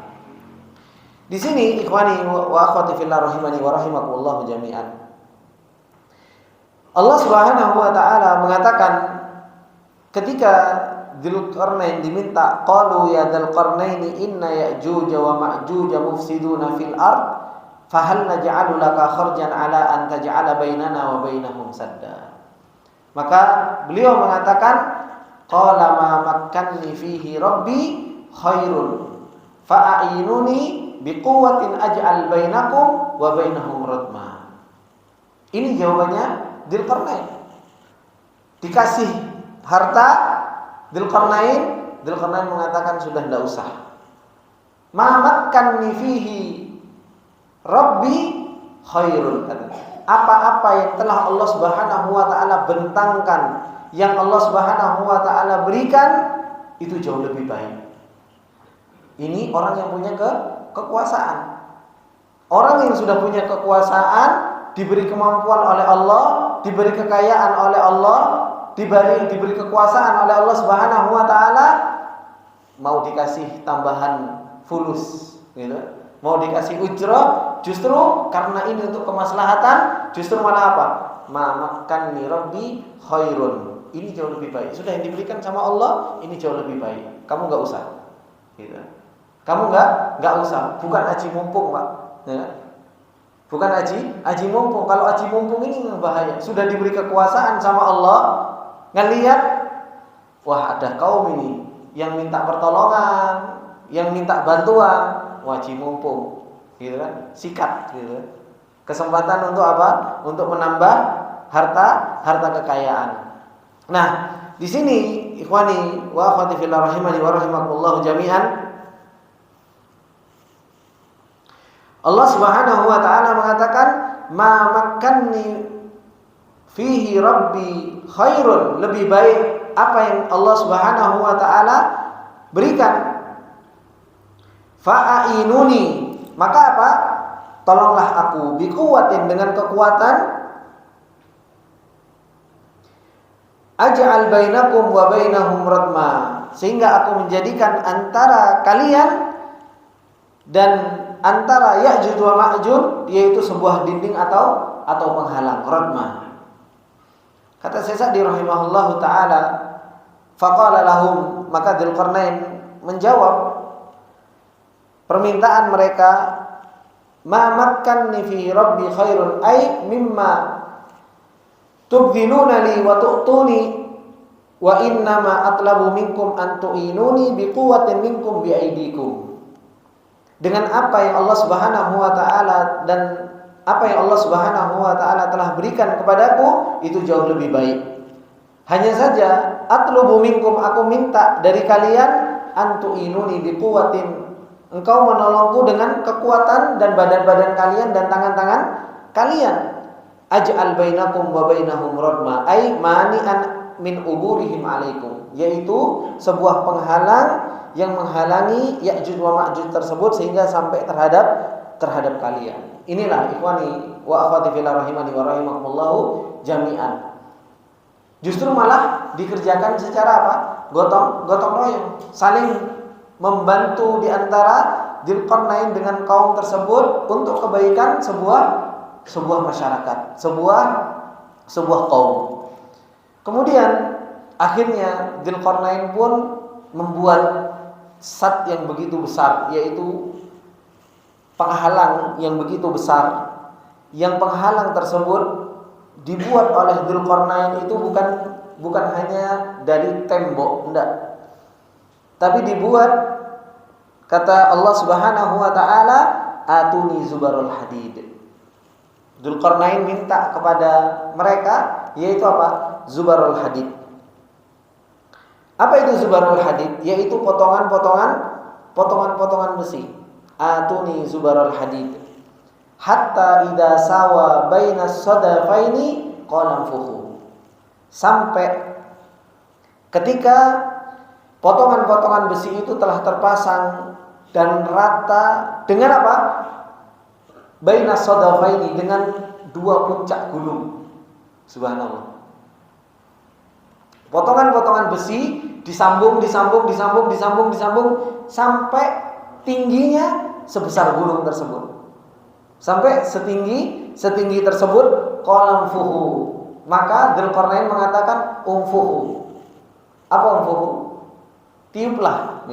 Di sini ikhwani wa akhwati fillah rahimani wa rahimakumullah jami'an. Allah Subhanahu wa taala mengatakan ketika Dzulqarnain diminta, qalu ya Dzulqarnaini inna Ya'juj wa Ma'juj mufsiduna fil ard fahal naj'alu laka kharjan ala an taj'ala bainana wa bainahum sadda. Maka beliau mengatakan qala ma makkanni fihi rabbi khairun fa'inuni biquwwatin aj'al bainakum wa bainahum radma. Ini jawabannya Dzulqarnain. Dikasih harta Dzulqarnain mengatakan sudah tidak usah. Ma makkanni fihi rabbi khairun. Apa-apa yang telah Allah Subhanahu wa taala bentangkan, yang Allah Subhanahu wa taala berikan, itu jauh lebih baik. Ini orang yang punya kekuasaan. Orang yang sudah punya kekuasaan, diberi kemampuan oleh Allah, diberi kekayaan oleh Allah, diberi kekuasaan oleh Allah Subhanahu wa taala, mau dikasih tambahan fulus gitu. Mau dikasih ujrah, justru karena ini untuk kemaslahatan, justru malah apa? Ma makkani rabbi khairun. Ini jauh lebih baik. Sudah yang diberikan sama Allah, ini jauh lebih baik. Kamu enggak usah. Gitu. Kamu enggak usah. Bukan aji mumpung, Pak. Ya. Bukan aji mumpung. Kalau aji mumpung ini bahaya. Sudah diberi kekuasaan sama Allah, ngelihat wah ada kaum ini yang minta pertolongan, yang minta bantuan, wajib mumpung, gitu kan? Sikat, gitu. Kesempatan untuk apa? Untuk menambah harta kekayaan. Nah, di sini ikhwani wa akhwati fillah rahimani wa rahimakumullah jami'an, Allah Subhanahu wa taala mengatakan ma makkanni fihi rabbi khairun, lebih baik apa yang Allah Subhanahu wa taala berikan. Fa'inuni, maka apa? Tolonglah aku biquwatin, dengan kekuatan, aj'al bainakum wa bainahum radma, sehingga aku menjadikan antara kalian dan antara Ya'juj wa Ma'juj, yaitu sebuah dinding atau penghalang, radma. Kata Syekh Sa'di rahimahullahu taala, faqala lahum, maka Dzulqarnain menjawab permintaan mereka, ma makkanni fi rabbi khairun ay mimma tubdiluna li wa tu'tuni wa innama atlabu minkum an tu'inuni biquwwatin minkum bi aidikum. Dengan apa yang Allah Subhanahu wa taala dan apa yang Allah Subhanahu wa taala telah berikan kepadaku itu jauh lebih baik. Hanya saja atlubu minkum, aku minta dari kalian, an tu'inuni biquwwatin, engkau menolongku dengan kekuatan dan badan-badan kalian dan tangan-tangan kalian. Aj'al bainakum wa bainahum radma ay mani'an min uburihim alaikum, yaitu sebuah penghalang yang menghalangi Ya'juj wa Ma'juj tersebut sehingga sampai terhadap kalian. Inilah ikhwani wa akhwati fillah rahimani wa rahimakumullah jami'an. Justru malah dikerjakan secara apa? Gotong royong, saling membantu di antara Dzulqarnain dengan kaum tersebut untuk kebaikan sebuah masyarakat, sebuah kaum. Kemudian akhirnya Dzulqarnain pun membuat sad yang begitu besar, yaitu penghalang yang begitu besar. Yang penghalang tersebut dibuat oleh Dzulqarnain itu bukan hanya dari tembok, enggak. Tapi dibuat, kata Allah Subhanahu wa taala, atuni zubarul hadid. Dzulqarnain minta kepada mereka, yaitu apa? Zubarul hadid. Apa itu zubarul hadid? Yaitu potongan besi. Atuni zubarul hadid. Hatta idza sawa bainas sadafaini qala anfukhu. Sampai ketika potongan-potongan besi itu telah terpasang dan rata dengan apa? Bainas sadafaini, dengan dua puncak gunung. Subhanallah. Potongan-potongan besi disambung sampai tingginya sebesar gunung tersebut. Sampai setinggi tersebut, qala anfukhu. Maka Dzulqarnain mengatakan umfuhu. Apa umfuhu? Tiuplah.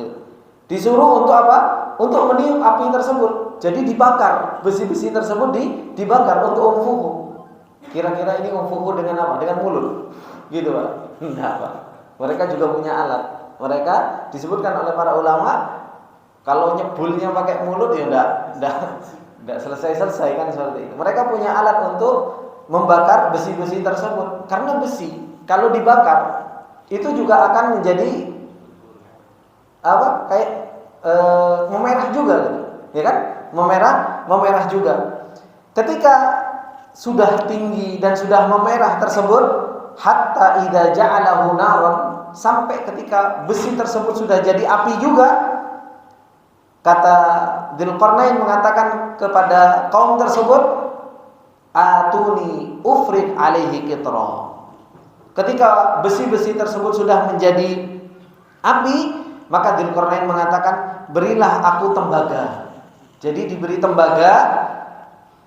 Disuruh untuk apa? Untuk meniup api tersebut. Jadi dibakar, besi-besi tersebut dibakar untuk umfuhu. Kira-kira ini umfuhu dengan apa? Dengan mulut. Gitu Pak. Enggak Pak. Mereka juga punya alat. Mereka disebutkan oleh para ulama, kalau nyebulnya pakai mulut ya enggak selesai kan seperti itu. Mereka punya alat untuk membakar besi-besi tersebut. Karena besi kalau dibakar itu juga akan menjadi apa? Kayak memerah juga gitu. Ya kan? Memerah juga. Ketika sudah tinggi dan sudah memerah tersebut, hatta idza ja'alahu naran, sampai ketika besi tersebut sudah jadi api juga, kata Dzulqarnain mengatakan kepada kaum tersebut, atuni ufrid alaihi qitra. Ketika besi-besi tersebut sudah menjadi api, maka Dzulqarnain mengatakan, berilah aku tembaga. Jadi diberi tembaga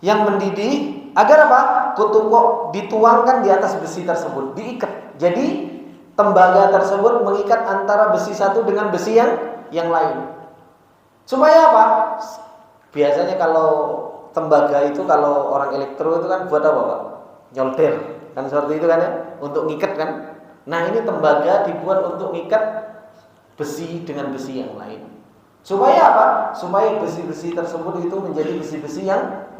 yang mendidih agar apa? Kutuko dituangkan di atas besi tersebut, diikat. Jadi tembaga tersebut mengikat antara besi satu dengan besi yang lain. Supaya apa? Biasanya kalau tembaga itu, kalau orang elektro itu kan buat apa, Pak? Nyolder. Kan seperti itu kan ya, untuk ngikat kan. Nah, ini tembaga dibuat untuk ngikat besi dengan besi yang lain. Supaya apa? Supaya besi-besi tersebut itu menjadi besi-besi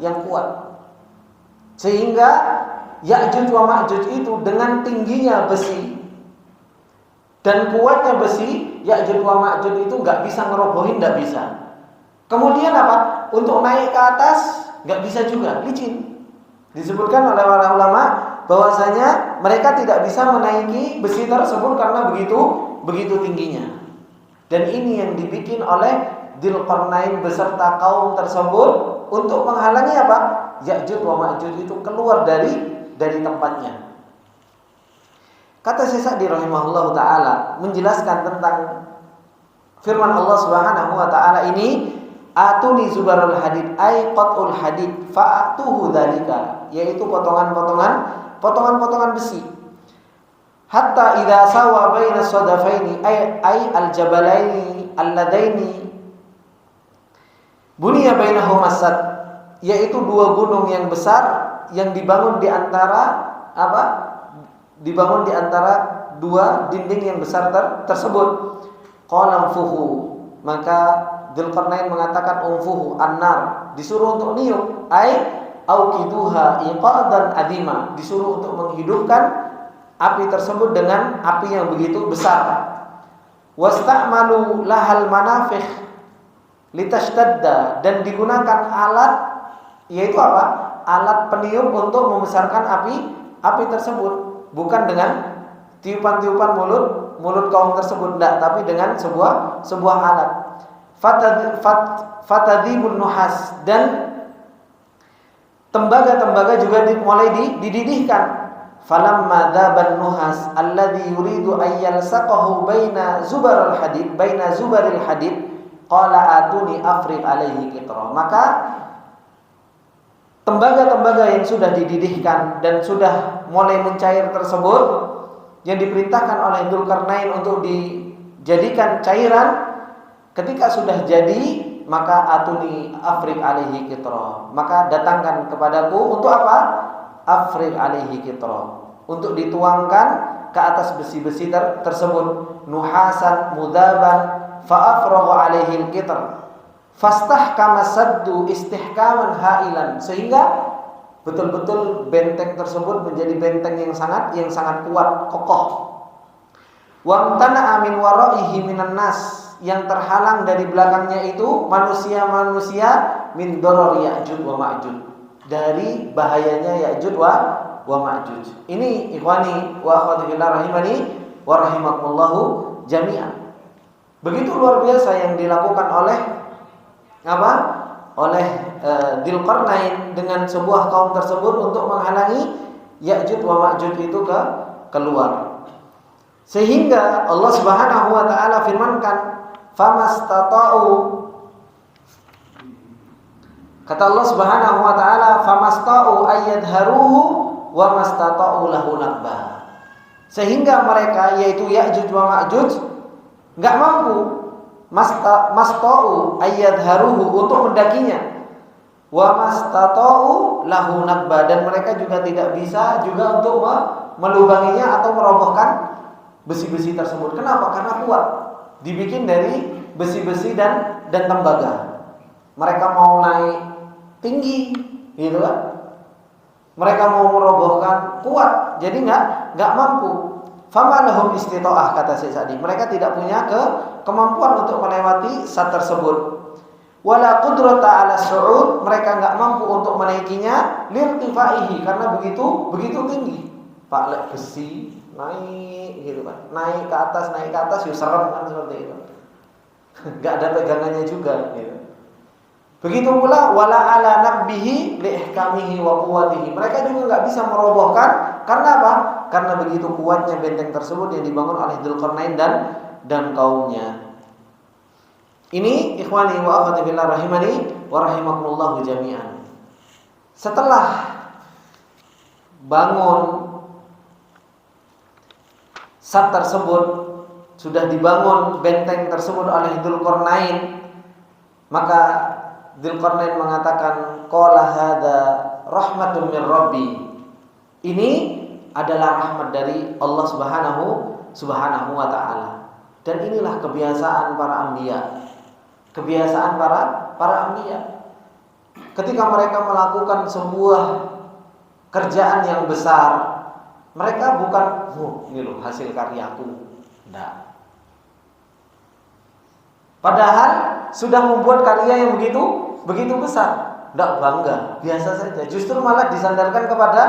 yang kuat. Sehingga Ya'juj wa Ma'juj itu dengan tingginya besi dan kuatnya besi, Ya'juj wa Ma'juj itu nggak bisa ngerobohin, nggak bisa. Kemudian apa? Untuk naik ke atas nggak bisa juga, licin. Disebutkan oleh para ulama bahwasanya mereka tidak bisa menaiki besi tersebut karena begitu tingginya. Dan ini yang dibikin oleh Dzulqarnain beserta kaum tersebut untuk menghalangi apa? Ya'juj wa Ma'juj itu keluar dari tempatnya. Kata Syekh Sa'di rahimahullahu taala menjelaskan tentang firman Allah Subhanahu wa taala ini, atuni zubarul hadid ay qat'ul hadid fa'atuhu dzalika, yaitu potongan-potongan besi. Hatta idza sawa baina sadafaini ay al-jabalaini alladaini buniya bainahuma sad, yaitu dua gunung yang besar yang dibangun di antara apa? Dibangun di antara dua dinding yang besar tersebut. Qala fuhu, maka Dzulqarnain mengatakan umfuhu annar, disuruh untuk niup, ai auqiduha iqadan adima, disuruh untuk menghidupkan api tersebut dengan api yang begitu besar. Wasta'malu lahal manafikh litashtadda, dan digunakan alat, yaitu apa? Alat peniup untuk membesarkan api tersebut, bukan dengan tiupan-tiupan mulut kaum tersebut, tidak, tapi dengan sebuah alat. Fatadibun nuhas, dan tembaga-tembaga juga mulai dididihkan. Falamma daban nuhas alladhi yuridu ayyalsaqahu baina zubaril hadid qala atuni afriq alaihi qitra. Maka tembaga-tembaga yang sudah dididihkan dan sudah mulai mencair tersebut, yang diperintahkan oleh Dzulqarnain untuk dijadikan cairan, ketika sudah jadi, maka atuni afriq alaihi qitra, maka datangkan kepadaku untuk apa? Afriq alaihi qitra, untuk dituangkan ke atas besi-besi tersebut. Nuhasan mudaban fa afragha alaihi al-qitr fastahkama saddu istihkaman hailan, sehingga betul-betul benteng tersebut menjadi benteng yang sangat kuat, kokoh. Wamtana min waraihi minan nas, yang terhalang dari belakangnya itu manusia-manusia, min doror Ya'juj wa Ma'juj, dari bahayanya Ya'juj wa Ma'juj. Ini ikhwani wa akhwati fillah rahimani wa rahimakumullahu jami'an. Begitu luar biasa yang dilakukan oleh Dzulqarnain dengan sebuah kaum tersebut untuk menghalangi Ya'juj wa Ma'juj itu keluar. Sehingga Allah Subhanahu wa taala firmankan, famastata'u, kata Allah Subhanahu wa taala, famasta'u ayyadharuhu wa mastata'u lahu naqba, sehingga mereka, yaitu Ya'juj wa Ma'juj, enggak mampu masta'u ayyadharuhu, untuk mendakinya, wa mastata'u lahu naqba, dan mereka juga tidak bisa juga untuk melubanginya atau merobohkan besi-besi tersebut. Kenapa? Karena kuat, dibikin dari besi-besi dan tembaga. Mereka mau naik tinggi, gitu kan? Mereka mau merobohkan, kuat, jadi nggak mampu. Fama lahum istita'ah, kata Syekh Sa'di, mereka tidak punya kemampuan untuk melewati saat tersebut. Wala qudrata ala su'ud, mereka nggak mampu untuk menaikinya, lirtifaihi, karena begitu tinggi. Pak, lek besi naik gitu kan, naik ke atas, yuk serem kan, seperti itu. Nggak ada pegangannya juga gitu. Begitu pula wala ala nabbihi liihkamihi wa quwwatihi. Mereka juga enggak bisa merobohkan karena apa? Karena begitu kuatnya benteng tersebut yang dibangun oleh Dzulqarnain dan kaumnya. Ini ikhwani wa akhwati fillah rahimani wa rahimakumullah jami'an. Setelah bangun sat tersebut, sudah dibangun benteng tersebut oleh Dzulqarnain, maka Dzulqarnain mengatakan qala hadza rahmatun min rabbi. Ini adalah rahmat dari Allah Subhanahu wa taala. Dan inilah kebiasaan para anbiya. Kebiasaan para anbiya. Ketika mereka melakukan sebuah kerjaan yang besar, mereka bukan, ini loh hasil karyaku. Enggak. Padahal sudah membuat karya yang begitu besar. Enggak bangga, biasa saja. Justru malah disandarkan kepada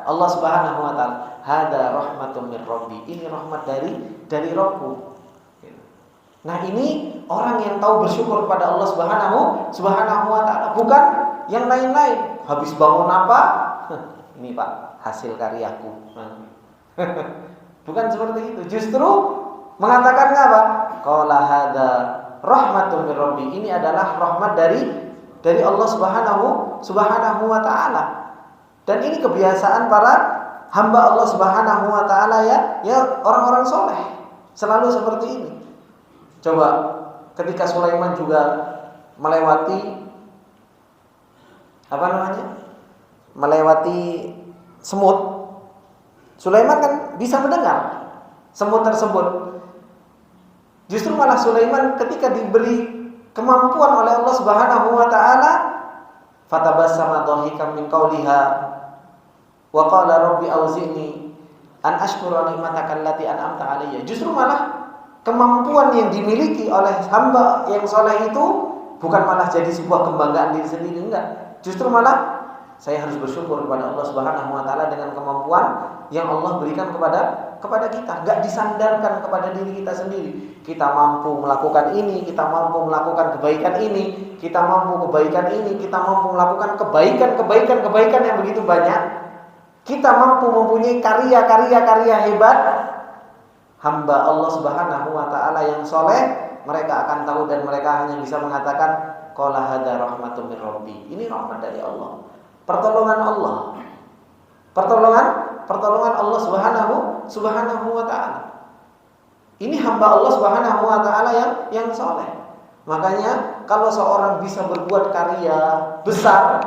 Allah Subhanahu wa taala. Hada rahmatun min rabbi. Ini rahmat dari Rabbku. Nah, ini orang yang tahu bersyukur kepada Allah Subhanahu wa taala, bukan yang lain-lain. Habis bangun apa? Ini Pak, hasil karyaku. Bukan seperti itu. Justru mengatakan apa? Qala hada rahmatun min rabbi. Ini adalah rahmat dari Allah Subhanahu wa taala. Dan ini kebiasaan para hamba Allah Subhanahu wa taala ya orang-orang soleh. Selalu seperti ini. Coba ketika Sulaiman juga melewati melewati semut. Sulaiman kan bisa mendengar semut tersebut. Justru malah Sulaiman ketika diberi kemampuan oleh Allah Subhanahu wa taala, fatabassama dhahikan min qawliha wa qala rabbi auzi'ni an ashkura ni'mataka allati an'amta alayya. Justru malah kemampuan yang dimiliki oleh hamba yang soleh itu bukan malah jadi sebuah kebanggaan diri sendiri, enggak. Justru malah saya harus bersyukur kepada Allah Subhanahu wa taala dengan kemampuan yang Allah berikan kepada kita. Enggak disandarkan kepada diri kita sendiri. Kita mampu melakukan ini, kita mampu melakukan kebaikan ini, kita mampu kebaikan ini, kita mampu melakukan kebaikan yang begitu banyak. Kita mampu mempunyai karya hebat. Hamba Allah Subhanahu wa taala yang soleh, mereka akan tahu dan mereka hanya bisa mengatakan qala hadza rahmatun min rabbi. Ini rahmat dari Allah. Pertolongan Allah. Pertolongan Allah Subhanahu wa taala. Ini hamba Allah Subhanahu wa taala yang soleh. Makanya kalau seorang bisa berbuat karya besar,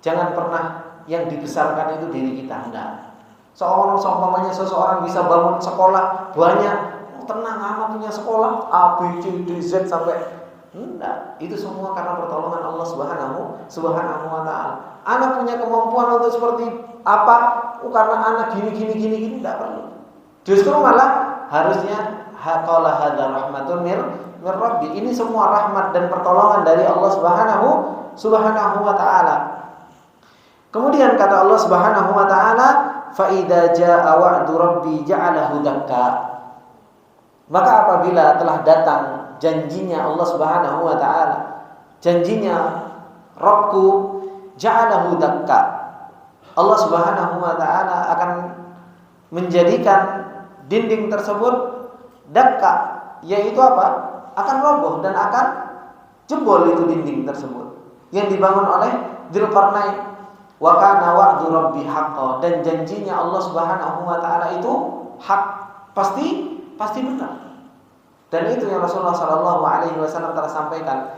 jangan pernah yang dibesarkan itu diri kita, enggak. Seseorang bisa bangun sekolah banyak, tenang anak punya sekolah A, B, C, D, Z sampai enggak. Itu semua karena pertolongan Allah Subhanahu wa taala. Anak punya kemampuan untuk seperti apa? Karena anak gini enggak perlu. Justru malah harusnya qala hadza rahmatun mir rabbi. Ini semua rahmat dan pertolongan dari Allah Subhanahu wa taala. Kemudian kata Allah Subhanahu wa taala, fa idza jaa wa'du rabbi ja'alahu dakka. Maka apabila telah datang janjinya Allah Subhanahu wa taala, janjinya Rabbku, ja'alahu dakka. Allah Subhanahu wa taala akan menjadikan dinding tersebut dakka, yaitu apa? Akan roboh dan akan jebol itu dinding tersebut yang dibangun oleh Dzulqarnain. Wa kana wa'du rabbi haqqan, dan janjinya Allah Subhanahu wa taala itu hak, pasti benar. Dan itu yang Rasulullah sallallahu alaihi wasallam telah sampaikan.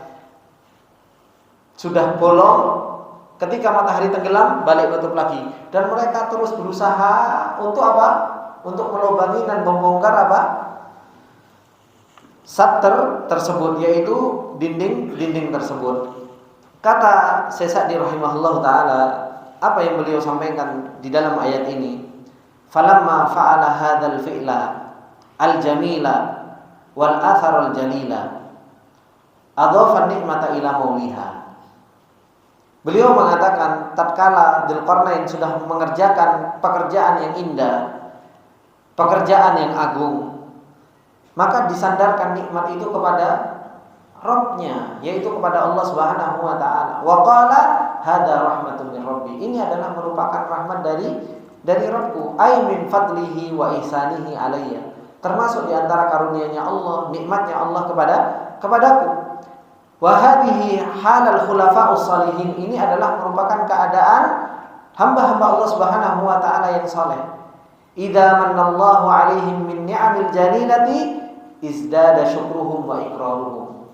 Sudah bolong, ketika matahari tenggelam balik tutup lagi, dan mereka terus berusaha untuk apa? Untuk melubangi dan membongkar apa? Satr tersebut, yaitu dinding tersebut. Kata Syekh Sa'di rahimahullah taala, apa yang beliau sampaikan di dalam ayat ini? Falamma fa'ala hadzal fi'la al-jamila wal athar al-jalila adhafa nikmata ila mauliha. Beliau mengatakan tatkala Dzulqarnain sudah mengerjakan pekerjaan yang indah, pekerjaan yang agung, maka disandarkan nikmat itu kepada Rabbnya, yaitu kepada Allah Subhanahu wa taala. Wa qala hadza rahmatun min rabbi. Ini adalah merupakan rahmat dari Rabbku, ay min fadlihi wa ihsanihi alayya. Termasuk di antara karunia-Nya Allah, nikmatnya Allah kepadaku. Wa hadhihi halal khulafa'us shalihin. Ini adalah merupakan keadaan hamba-hamba Allah Subhanahu wa taala yang saleh. Idza manallahu 'alaihim min ni'amil jalilati izdada syukruhum wa iqraruhum.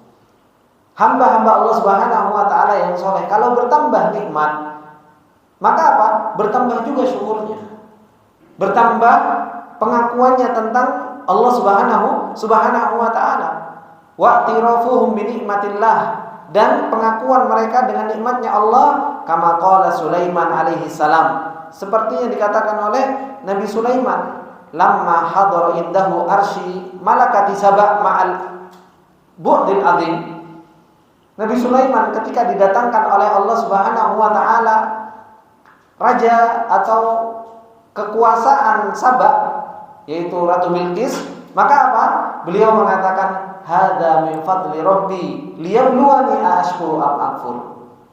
Hamba-hamba Allah Subhanahu wa taala yang soleh, kalau bertambah nikmat, maka apa? Bertambah juga syukurnya. Bertambah pengakuannya tentang Allah Subhanahu wa taala. Wa i'tirafuhum bi nikmatillah, dan pengakuan mereka dengan nikmatnya Allah, kama qala Sulaiman alaihi salam, seperti yang dikatakan oleh Nabi Sulaiman, lamma hadara indahu arsy malakati saba' ma'al bu'dil azim. Nabi Sulaiman ketika didatangkan oleh Allah Subhanahu wa taala raja atau kekuasaan Sabak, yaitu Ratu Bilqis, maka apa? Beliau mengatakan hadza min fadli rabbi liyabluwani ashkuru am akfur.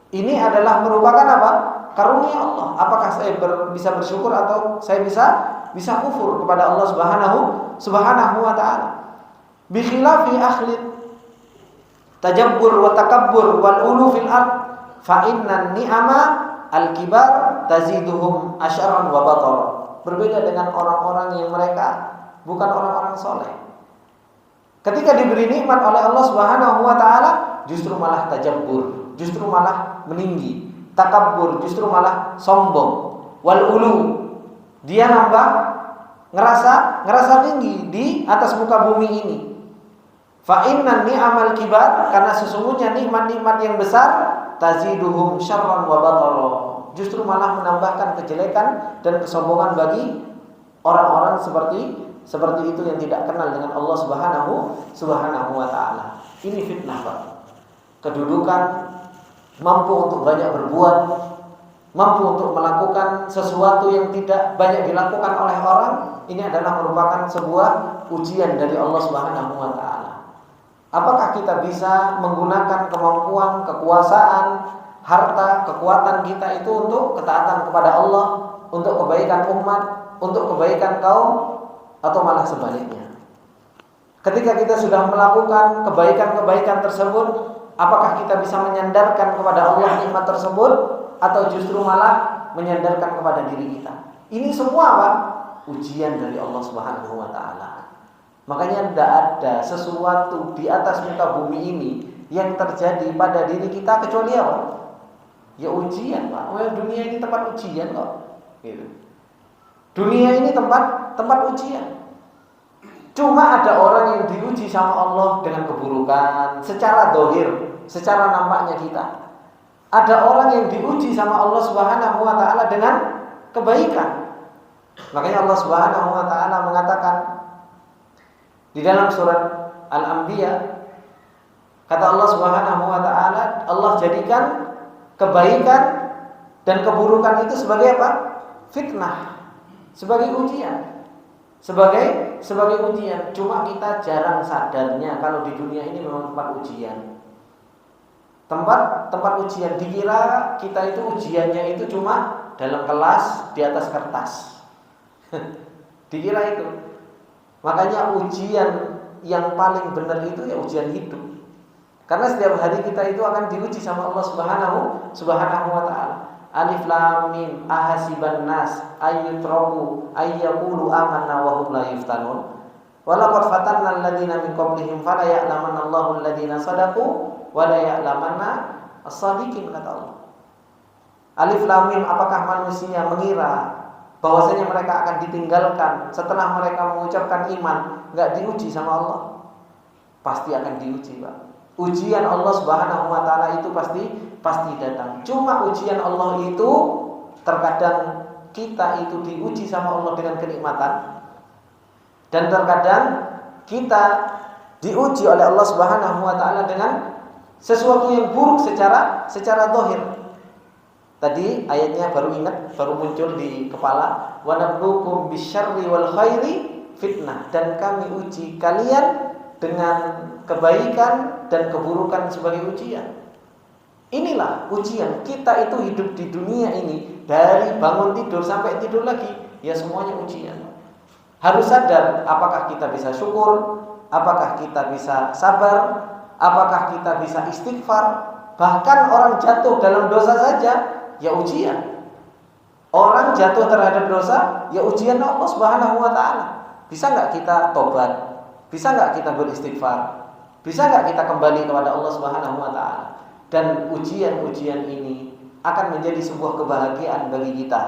Ini adalah merupakan apa? Karunia Allah. Apakah saya bisa bersyukur atau saya bisa kufur kepada Allah Subhanahu wa taala. Bi khilafi akhli tajabbur wa takabbur wal ulu fil ard fa inna ni'ama al kibar taziduhum asyarran wa batara. Berbeda dengan orang-orang yang mereka bukan orang-orang soleh. Ketika diberi nikmat oleh Allah Subhanahu wa taala, justru malah tajabbur, justru malah meninggi. Takabbur, justru malah sombong. Wal ulu, dia ngerasa tinggi di atas muka bumi ini. Fa inna ni'amal kibar, karena sesungguhnya nikmat-nikmat yang besar taziduhum syarran wa batara, justru malah menambahkan kejelekan dan kesombongan bagi orang-orang seperti itu yang tidak kenal dengan Allah Subhanahu wa taala. Ini fitnah, Pak. Kedudukan, mampu untuk banyak berbuat, mampu untuk melakukan sesuatu yang tidak banyak dilakukan oleh orang, ini adalah merupakan sebuah ujian dari Allah Subhanahu wa taala. Apakah kita bisa menggunakan kemampuan, kekuasaan, harta, kekuatan kita itu untuk ketaatan kepada Allah, untuk kebaikan umat, untuk kebaikan kaum, atau malah sebaliknya? Ketika kita sudah melakukan kebaikan-kebaikan tersebut, apakah kita bisa menyandarkan kepada Allah nikmat tersebut, atau justru malah menyandarkan kepada diri kita? Ini semua apa? Ujian dari Allah Subhanahu wa taala. Makanya tidak ada sesuatu di atas muka bumi ini yang terjadi pada diri kita kecuali apa? Ya ujian, Pak. Dunia ini tempat ujian kok. Gitu. Dunia ini tempat ujian. Cuma ada orang yang diuji sama Allah dengan keburukan secara zahir, secara nampaknya kita. Ada orang yang diuji sama Allah Subhanahu wa taala dengan kebaikan. Makanya Allah Subhanahu wa taala mengatakan di dalam surat Al-Anbiya, kata Allah Subhanahu wa taala, Allah jadikan kebaikan dan keburukan itu sebagai apa? Fitnah, sebagai ujian. Sebagai ujian. Cuma kita jarang sadarnya kalau di dunia ini memang tempat ujian. Tempat ujian. Dikira kita itu ujiannya itu cuma dalam kelas di atas kertas. Dikira itu. Makanya ujian yang paling benar itu ya ujian hidup. Karena setiap hari kita itu akan diuji sama Allah Subhanahu wa taala. Alif lam mim ahasiban nas ayyutraku ayyaqulu amanna wa hum la yuftanun. Wa laqad fatanna alladziina min qablihim fala ya'lamanna Allahu alladziina shadaqu wa la ya'lamanna as-shadiqin, kata Allah. Alif lam mim, apakah manusia mengira bahwasanya mereka akan ditinggalkan setelah mereka mengucapkan iman, enggak diuji sama Allah? Pasti akan diuji, Pak. Ujian Allah Subhanahu wa taala itu pasti datang. Cuma ujian Allah itu terkadang kita itu diuji sama Allah dengan kenikmatan, dan terkadang kita diuji oleh Allah Subhanahu wa taala dengan sesuatu yang buruk secara zahir. Tadi ayatnya baru muncul di kepala, wa nabluukum bisyarri wal khairi fitnah, dan kami uji kalian dengan kebaikan dan keburukan sebagai ujian. Inilah ujian. Kita itu hidup di dunia ini, dari bangun tidur sampai tidur lagi, ya semuanya ujian. Harus sadar apakah kita bisa syukur, apakah kita bisa sabar, apakah kita bisa istighfar. Bahkan orang jatuh dalam dosa saja, ya ujian. Orang jatuh terhadap dosa, ya ujian Allah Subhanahu wa ta'ala. Bisa nggak kita tobat? Bisa nggak kita beristighfar? Bisa nggak kita kembali kepada Allah Subhanahu wa ta'ala? Dan ujian-ujian ini akan menjadi sebuah kebahagiaan bagi kita.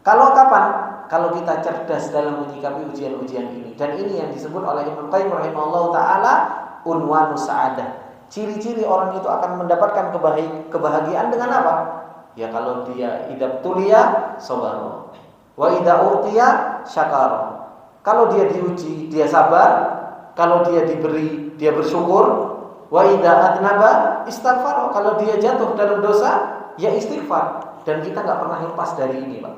Kalau kapan? Kalau kita cerdas dalam menyikapi ujian-ujian ini. Dan ini yang disebut oleh Ibnu Qayyim rahimahullahu ta'ala unwanus sa'adah. Ciri-ciri orang itu akan mendapatkan kebahagiaan dengan apa? Ya kalau dia idza tuliya sabar, wa idza utiya syakar. Kalau dia diuji, dia sabar. Kalau dia diberi, dia bersyukur. Wa idza adnaba istighfar. Kalau dia jatuh dalam dosa, ya istighfar. Dan kita nggak pernah lepas dari ini, Pak.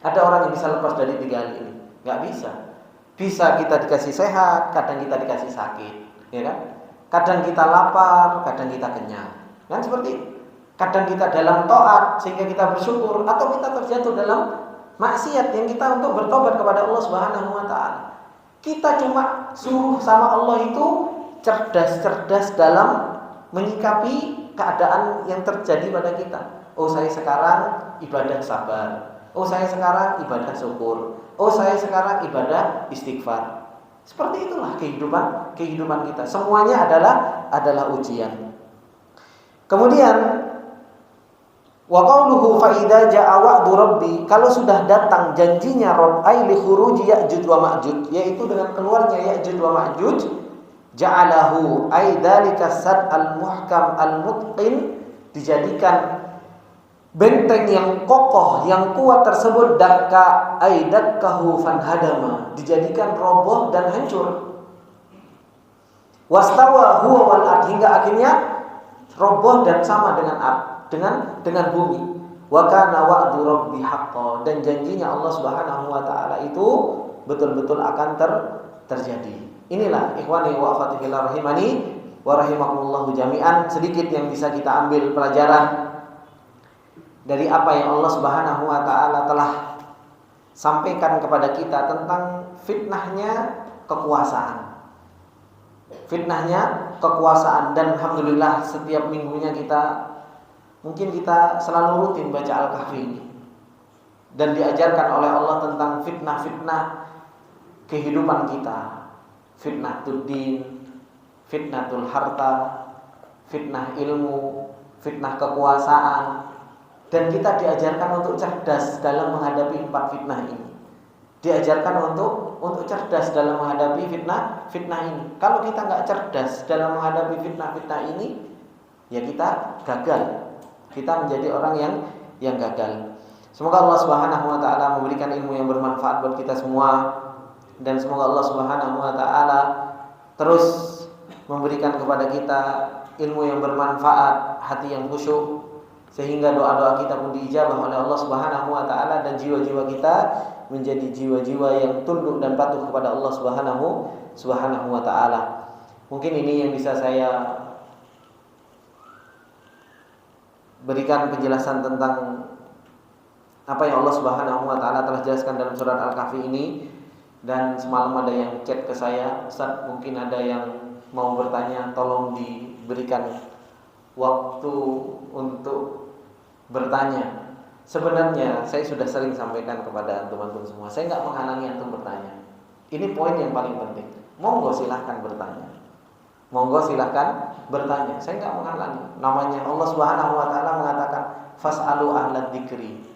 Ada orang yang bisa lepas dari 3 hal ini? Nggak bisa. Bisa kita dikasih sehat, kadang kita dikasih sakit, ya kan? Kadang kita lapar, kadang kita kenyang. Kan seperti itu. Kadang kita dalam taat sehingga kita bersyukur, atau kita terjatuh dalam maksiat yang kita untuk bertobat kepada Allah Subhanahu wa ta'ala. Kita cuma suruh sama Allah itu cerdas-cerdas dalam menyikapi keadaan yang terjadi pada kita. Oh, saya sekarang ibadah sabar. Oh, saya sekarang ibadah syukur. Oh, saya sekarang ibadah istighfar. Seperti itulah kehidupan kita. Semuanya adalah ujian. Kemudian wa qauluhu fa idza jaa wa'du rabbi, kalau sudah datang janjinya Rabb, ai li khuruji Ya'juj wa Ma'juj, yaitu dengan keluarnya Ya'juj wa Ma'juj, ja'alahu ai dzalika sad al-muhkam al-mutqin, dijadikan benteng yang kokoh, yang kuat tersebut, dakka ai dakkahu fanhadama, dijadikan roboh dan hancur. Wastawa huwa wal ard, hingga akhirnya roboh dan sama dengan dengan bumi. Wa kana wa'du rabbi haqqan, dan janjinya Allah Subhanahu wa taala itu betul-betul akan terjadi. Inilah ikhwani wa akhwati fillah rahimani wa rahimakumullah jami'an, sedikit yang bisa kita ambil pelajaran dari apa yang Allah Subhanahu wa taala telah sampaikan kepada kita tentang fitnahnya kekuasaan. Fitnahnya kekuasaan, dan alhamdulillah setiap minggunya mungkin kita selalu rutin baca Al-Kahfi ini. Dan diajarkan oleh Allah tentang fitnah-fitnah kehidupan kita. Fitnatul din, fitnatul harta, fitnah ilmu, fitnah kekuasaan. Dan kita diajarkan untuk cerdas dalam menghadapi 4 fitnah ini. Diajarkan untuk cerdas dalam menghadapi fitnah ini. Kalau kita nggak cerdas dalam menghadapi fitnah ini, ya kita gagal. Kita menjadi orang yang gagal. Semoga Allah Subhanahu wa taala memberikan ilmu yang bermanfaat buat kita semua, dan semoga Allah Subhanahu wa taala terus memberikan kepada kita ilmu yang bermanfaat, hati yang khusyuk, sehingga doa-doa kita pun diijabah oleh Allah Subhanahu wa taala, dan jiwa-jiwa kita menjadi jiwa-jiwa yang tunduk dan patuh kepada Allah Subhanahu wa taala. Mungkin ini yang bisa saya berikan penjelasan tentang apa yang Allah Subhanahu wa taala telah jelaskan dalam surat Al-Kahfi ini. Dan semalam ada yang chat ke saya, Ustaz, mungkin ada yang mau bertanya, tolong diberikan waktu untuk bertanya. Sebenarnya saya sudah sering sampaikan kepada teman-teman semua, saya nggak menghalangi antum bertanya. Ini poin yang paling penting. Monggo silahkan bertanya. Monggo silahkan bertanya. Saya nggak menghalangi. Namanya Allah Subhanahu wa taala mengatakan fas'alu ahlad dzikri.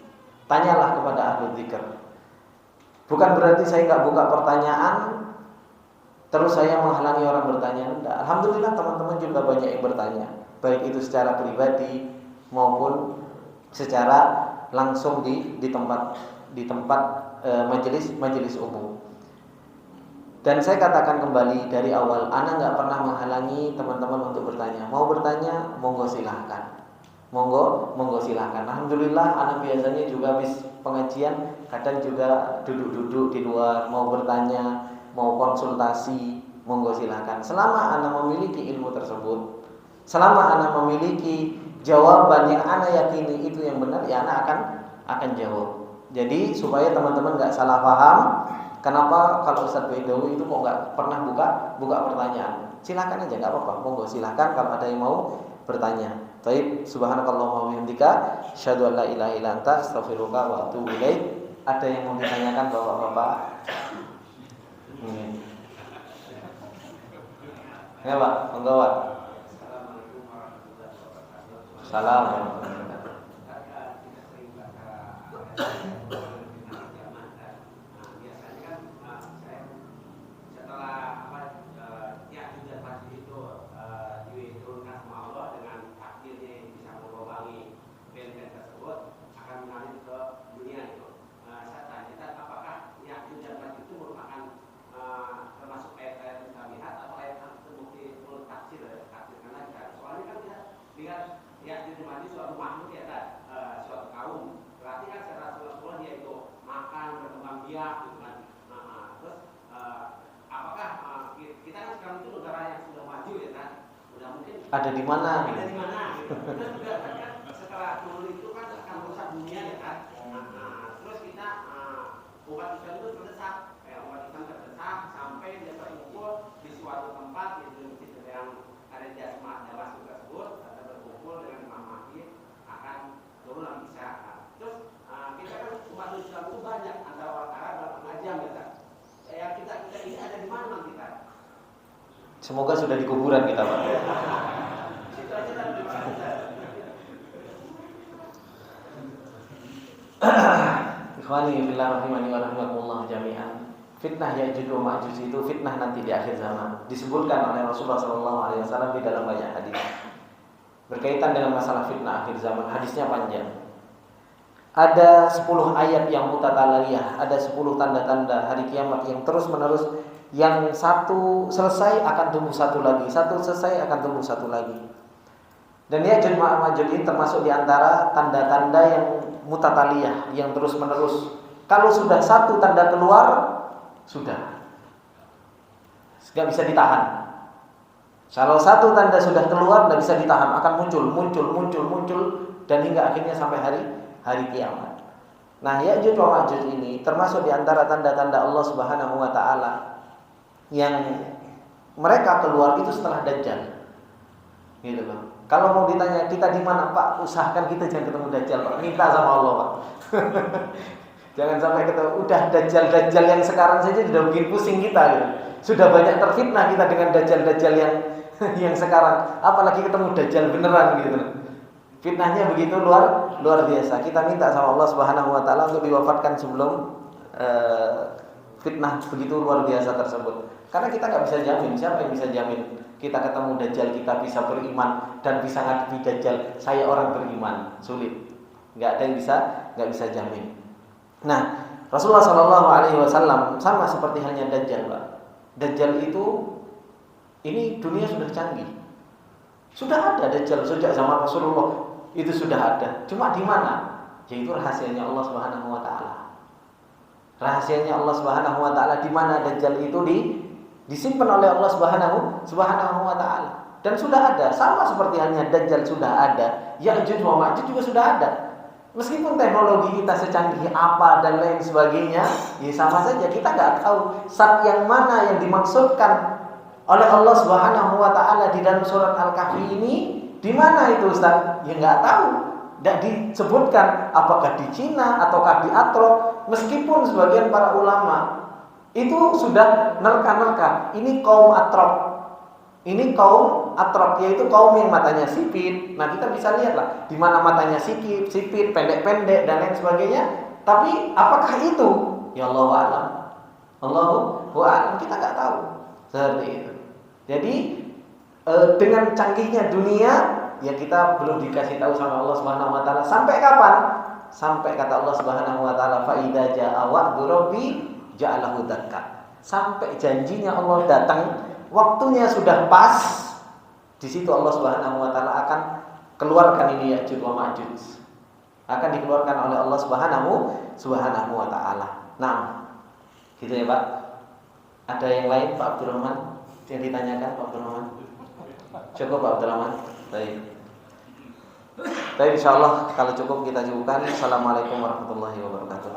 Tanyalah kepada ahli dzikir. Bukan berarti saya nggak buka pertanyaan terus saya menghalangi orang bertanya. Enggak. Alhamdulillah teman-teman juga banyak yang bertanya, baik itu secara pribadi maupun secara langsung di tempat majelis umum. Dan saya katakan kembali dari awal, ana nggak pernah menghalangi teman-teman untuk bertanya. Mau bertanya, monggo silahkan. Monggo silahkan. Alhamdulillah, ana biasanya juga habis pengajian kadang juga duduk-duduk di luar, mau bertanya, mau konsultasi, monggo silahkan. Selama Anda memiliki ilmu tersebut, selama Anda memiliki jawaban yang Anda yakini itu yang benar, ya Anda akan jawab. Jadi supaya teman-teman nggak salah paham, kenapa kalau Ustadz Bedawi itu kok nggak pernah buka pertanyaan? Silakan aja, nggak apa-apa, monggo silakan kalau ada yang mau bertanya. Baik, subhanakallahumma wa bihamdika, asyhadu an la ilaha illa anta, astaghfiruka wa atubu ilaik. Ada yang mau ditanyakan Bapak-bapak? Ya Pak, monggo Pak. Salam. Ada di mana? Ada di mana? Terus juga kan setelah turun itu kan akan merusak dunia ya kan. Terus kita umat Islam itu terdesak, umat Islam terdesak sampai dia berkumpul di suatu tempat itu yang ada di Damaskus tersebut, ada berkumpul dengan Imam Mahdi akan turun lagi Isa. Terus kita kan umat Islam itu banyak antara orang Arab dan orang Ajam ya kan. Kita ini ada di mana kita? Semoga sudah di kuburan kita Pak. Ikhwani fillah rahimani wa rahimakumullah jami'an. Fitnah Ya'juj wa Ma'juj itu fitnah nanti di akhir zaman. Disebutkan oleh Rasulullah SAW di dalam banyak hadis. Berkaitan dengan masalah fitnah akhir zaman, hadisnya panjang. Ada 10 ayat yang mutataliyah, ada 10 tanda-tanda hari kiamat yang terus-menerus. Yang satu selesai akan tumbuh satu lagi, satu selesai akan tumbuh satu lagi. Dan Ya'juj wa Ma'juj ini termasuk di antara tanda-tanda yang mutataliyah, yang terus-menerus. Kalau sudah satu tanda keluar, sudah nggak bisa ditahan. Kalau satu tanda sudah keluar, nggak bisa ditahan, akan muncul, dan hingga akhirnya sampai hari kiamat. Nah, Ya'juj wa Ma'juj ini termasuk di antara tanda-tanda Allah Subhanahu wa taala yang mereka keluar itu setelah Dajjal. Gitu loh. Kalau mau ditanya kita di mana Pak, usahakan kita jangan ketemu Dajjal Pak. Minta sama Allah Pak. Jangan sampai ketemu. Udah Dajjal yang sekarang saja sudah bikin pusing kita gitu. Sudah banyak terfitnah kita dengan Dajjal yang sekarang. Apalagi ketemu Dajjal beneran gitu. Fitnahnya begitu luar biasa. Kita minta sama Allah Subhanahu wa taala untuk diwafatkan sebelum fitnah begitu luar biasa tersebut. Karena kita nggak bisa jamin, siapa yang bisa jamin kita ketemu Dajjal, kita bisa beriman dan bisa ngadepi Dajjal. Saya orang beriman, sulit. Nggak ada yang nggak bisa jamin. Nah, Rasulullah SAW sama seperti halnya Dajjal, Pak. Dajjal itu, ini dunia sudah canggih. Sudah ada Dajjal sejak zaman Rasulullah, itu sudah ada. Cuma di mana? Yaitu rahasianya Allah Subhanahu wa taala. Rahasianya Allah Subhanahu wa taala di mana Dajjal itu disimpan oleh Allah Subhanahu wa taala. Dan sudah ada, sama seperti halnya Dajjal sudah ada, Ya'juj wa Ma'juj juga sudah ada. Meskipun teknologi kita secanggih apa dan lain sebagainya, ya sama saja kita nggak tahu zat yang mana yang dimaksudkan oleh Allah Subhanahu wa taala di dalam surat Al-Kahfi ini, di mana itu Ustaz? Ya nggak tahu. Tidak disebutkan apakah di Cina ataukah di Atrok. Meskipun sebagian para ulama itu sudah nerka-nerka. Ini kaum Atrok. Ini kaum Atrok, yaitu kaum yang matanya sipit. Nah, kita bisa lihatlah di mana matanya sipit, pendek-pendek dan lain sebagainya. Tapi apakah itu? Ya Allahu a'lam. Allahu a'lam, kita nggak tahu. Seperti itu. Jadi dengan canggihnya dunia, ya kita belum dikasih tahu sama Allah Subhanahu wa taala sampai kapan? Sampai kata Allah Subhanahu wa taala, fa idza jaa wa'du rabbi ja'alahu dakka. Sampai janjinya Allah datang, waktunya sudah pas, di situ Allah Subhanahu wa taala akan keluarkan ini Ya'juj wa Ma'juj. Akan dikeluarkan oleh Allah Subhanahu wa taala. Nah, gitu ya, Pak. Ada yang lain, Pak Abdurrahman? yang ditanyakan Pak Abdurrahman? Cukup Pak Abdurrahman? Baik. Baik, insyaallah kalau cukup kita cukupkan. Assalamualaikum warahmatullahi wabarakatuh.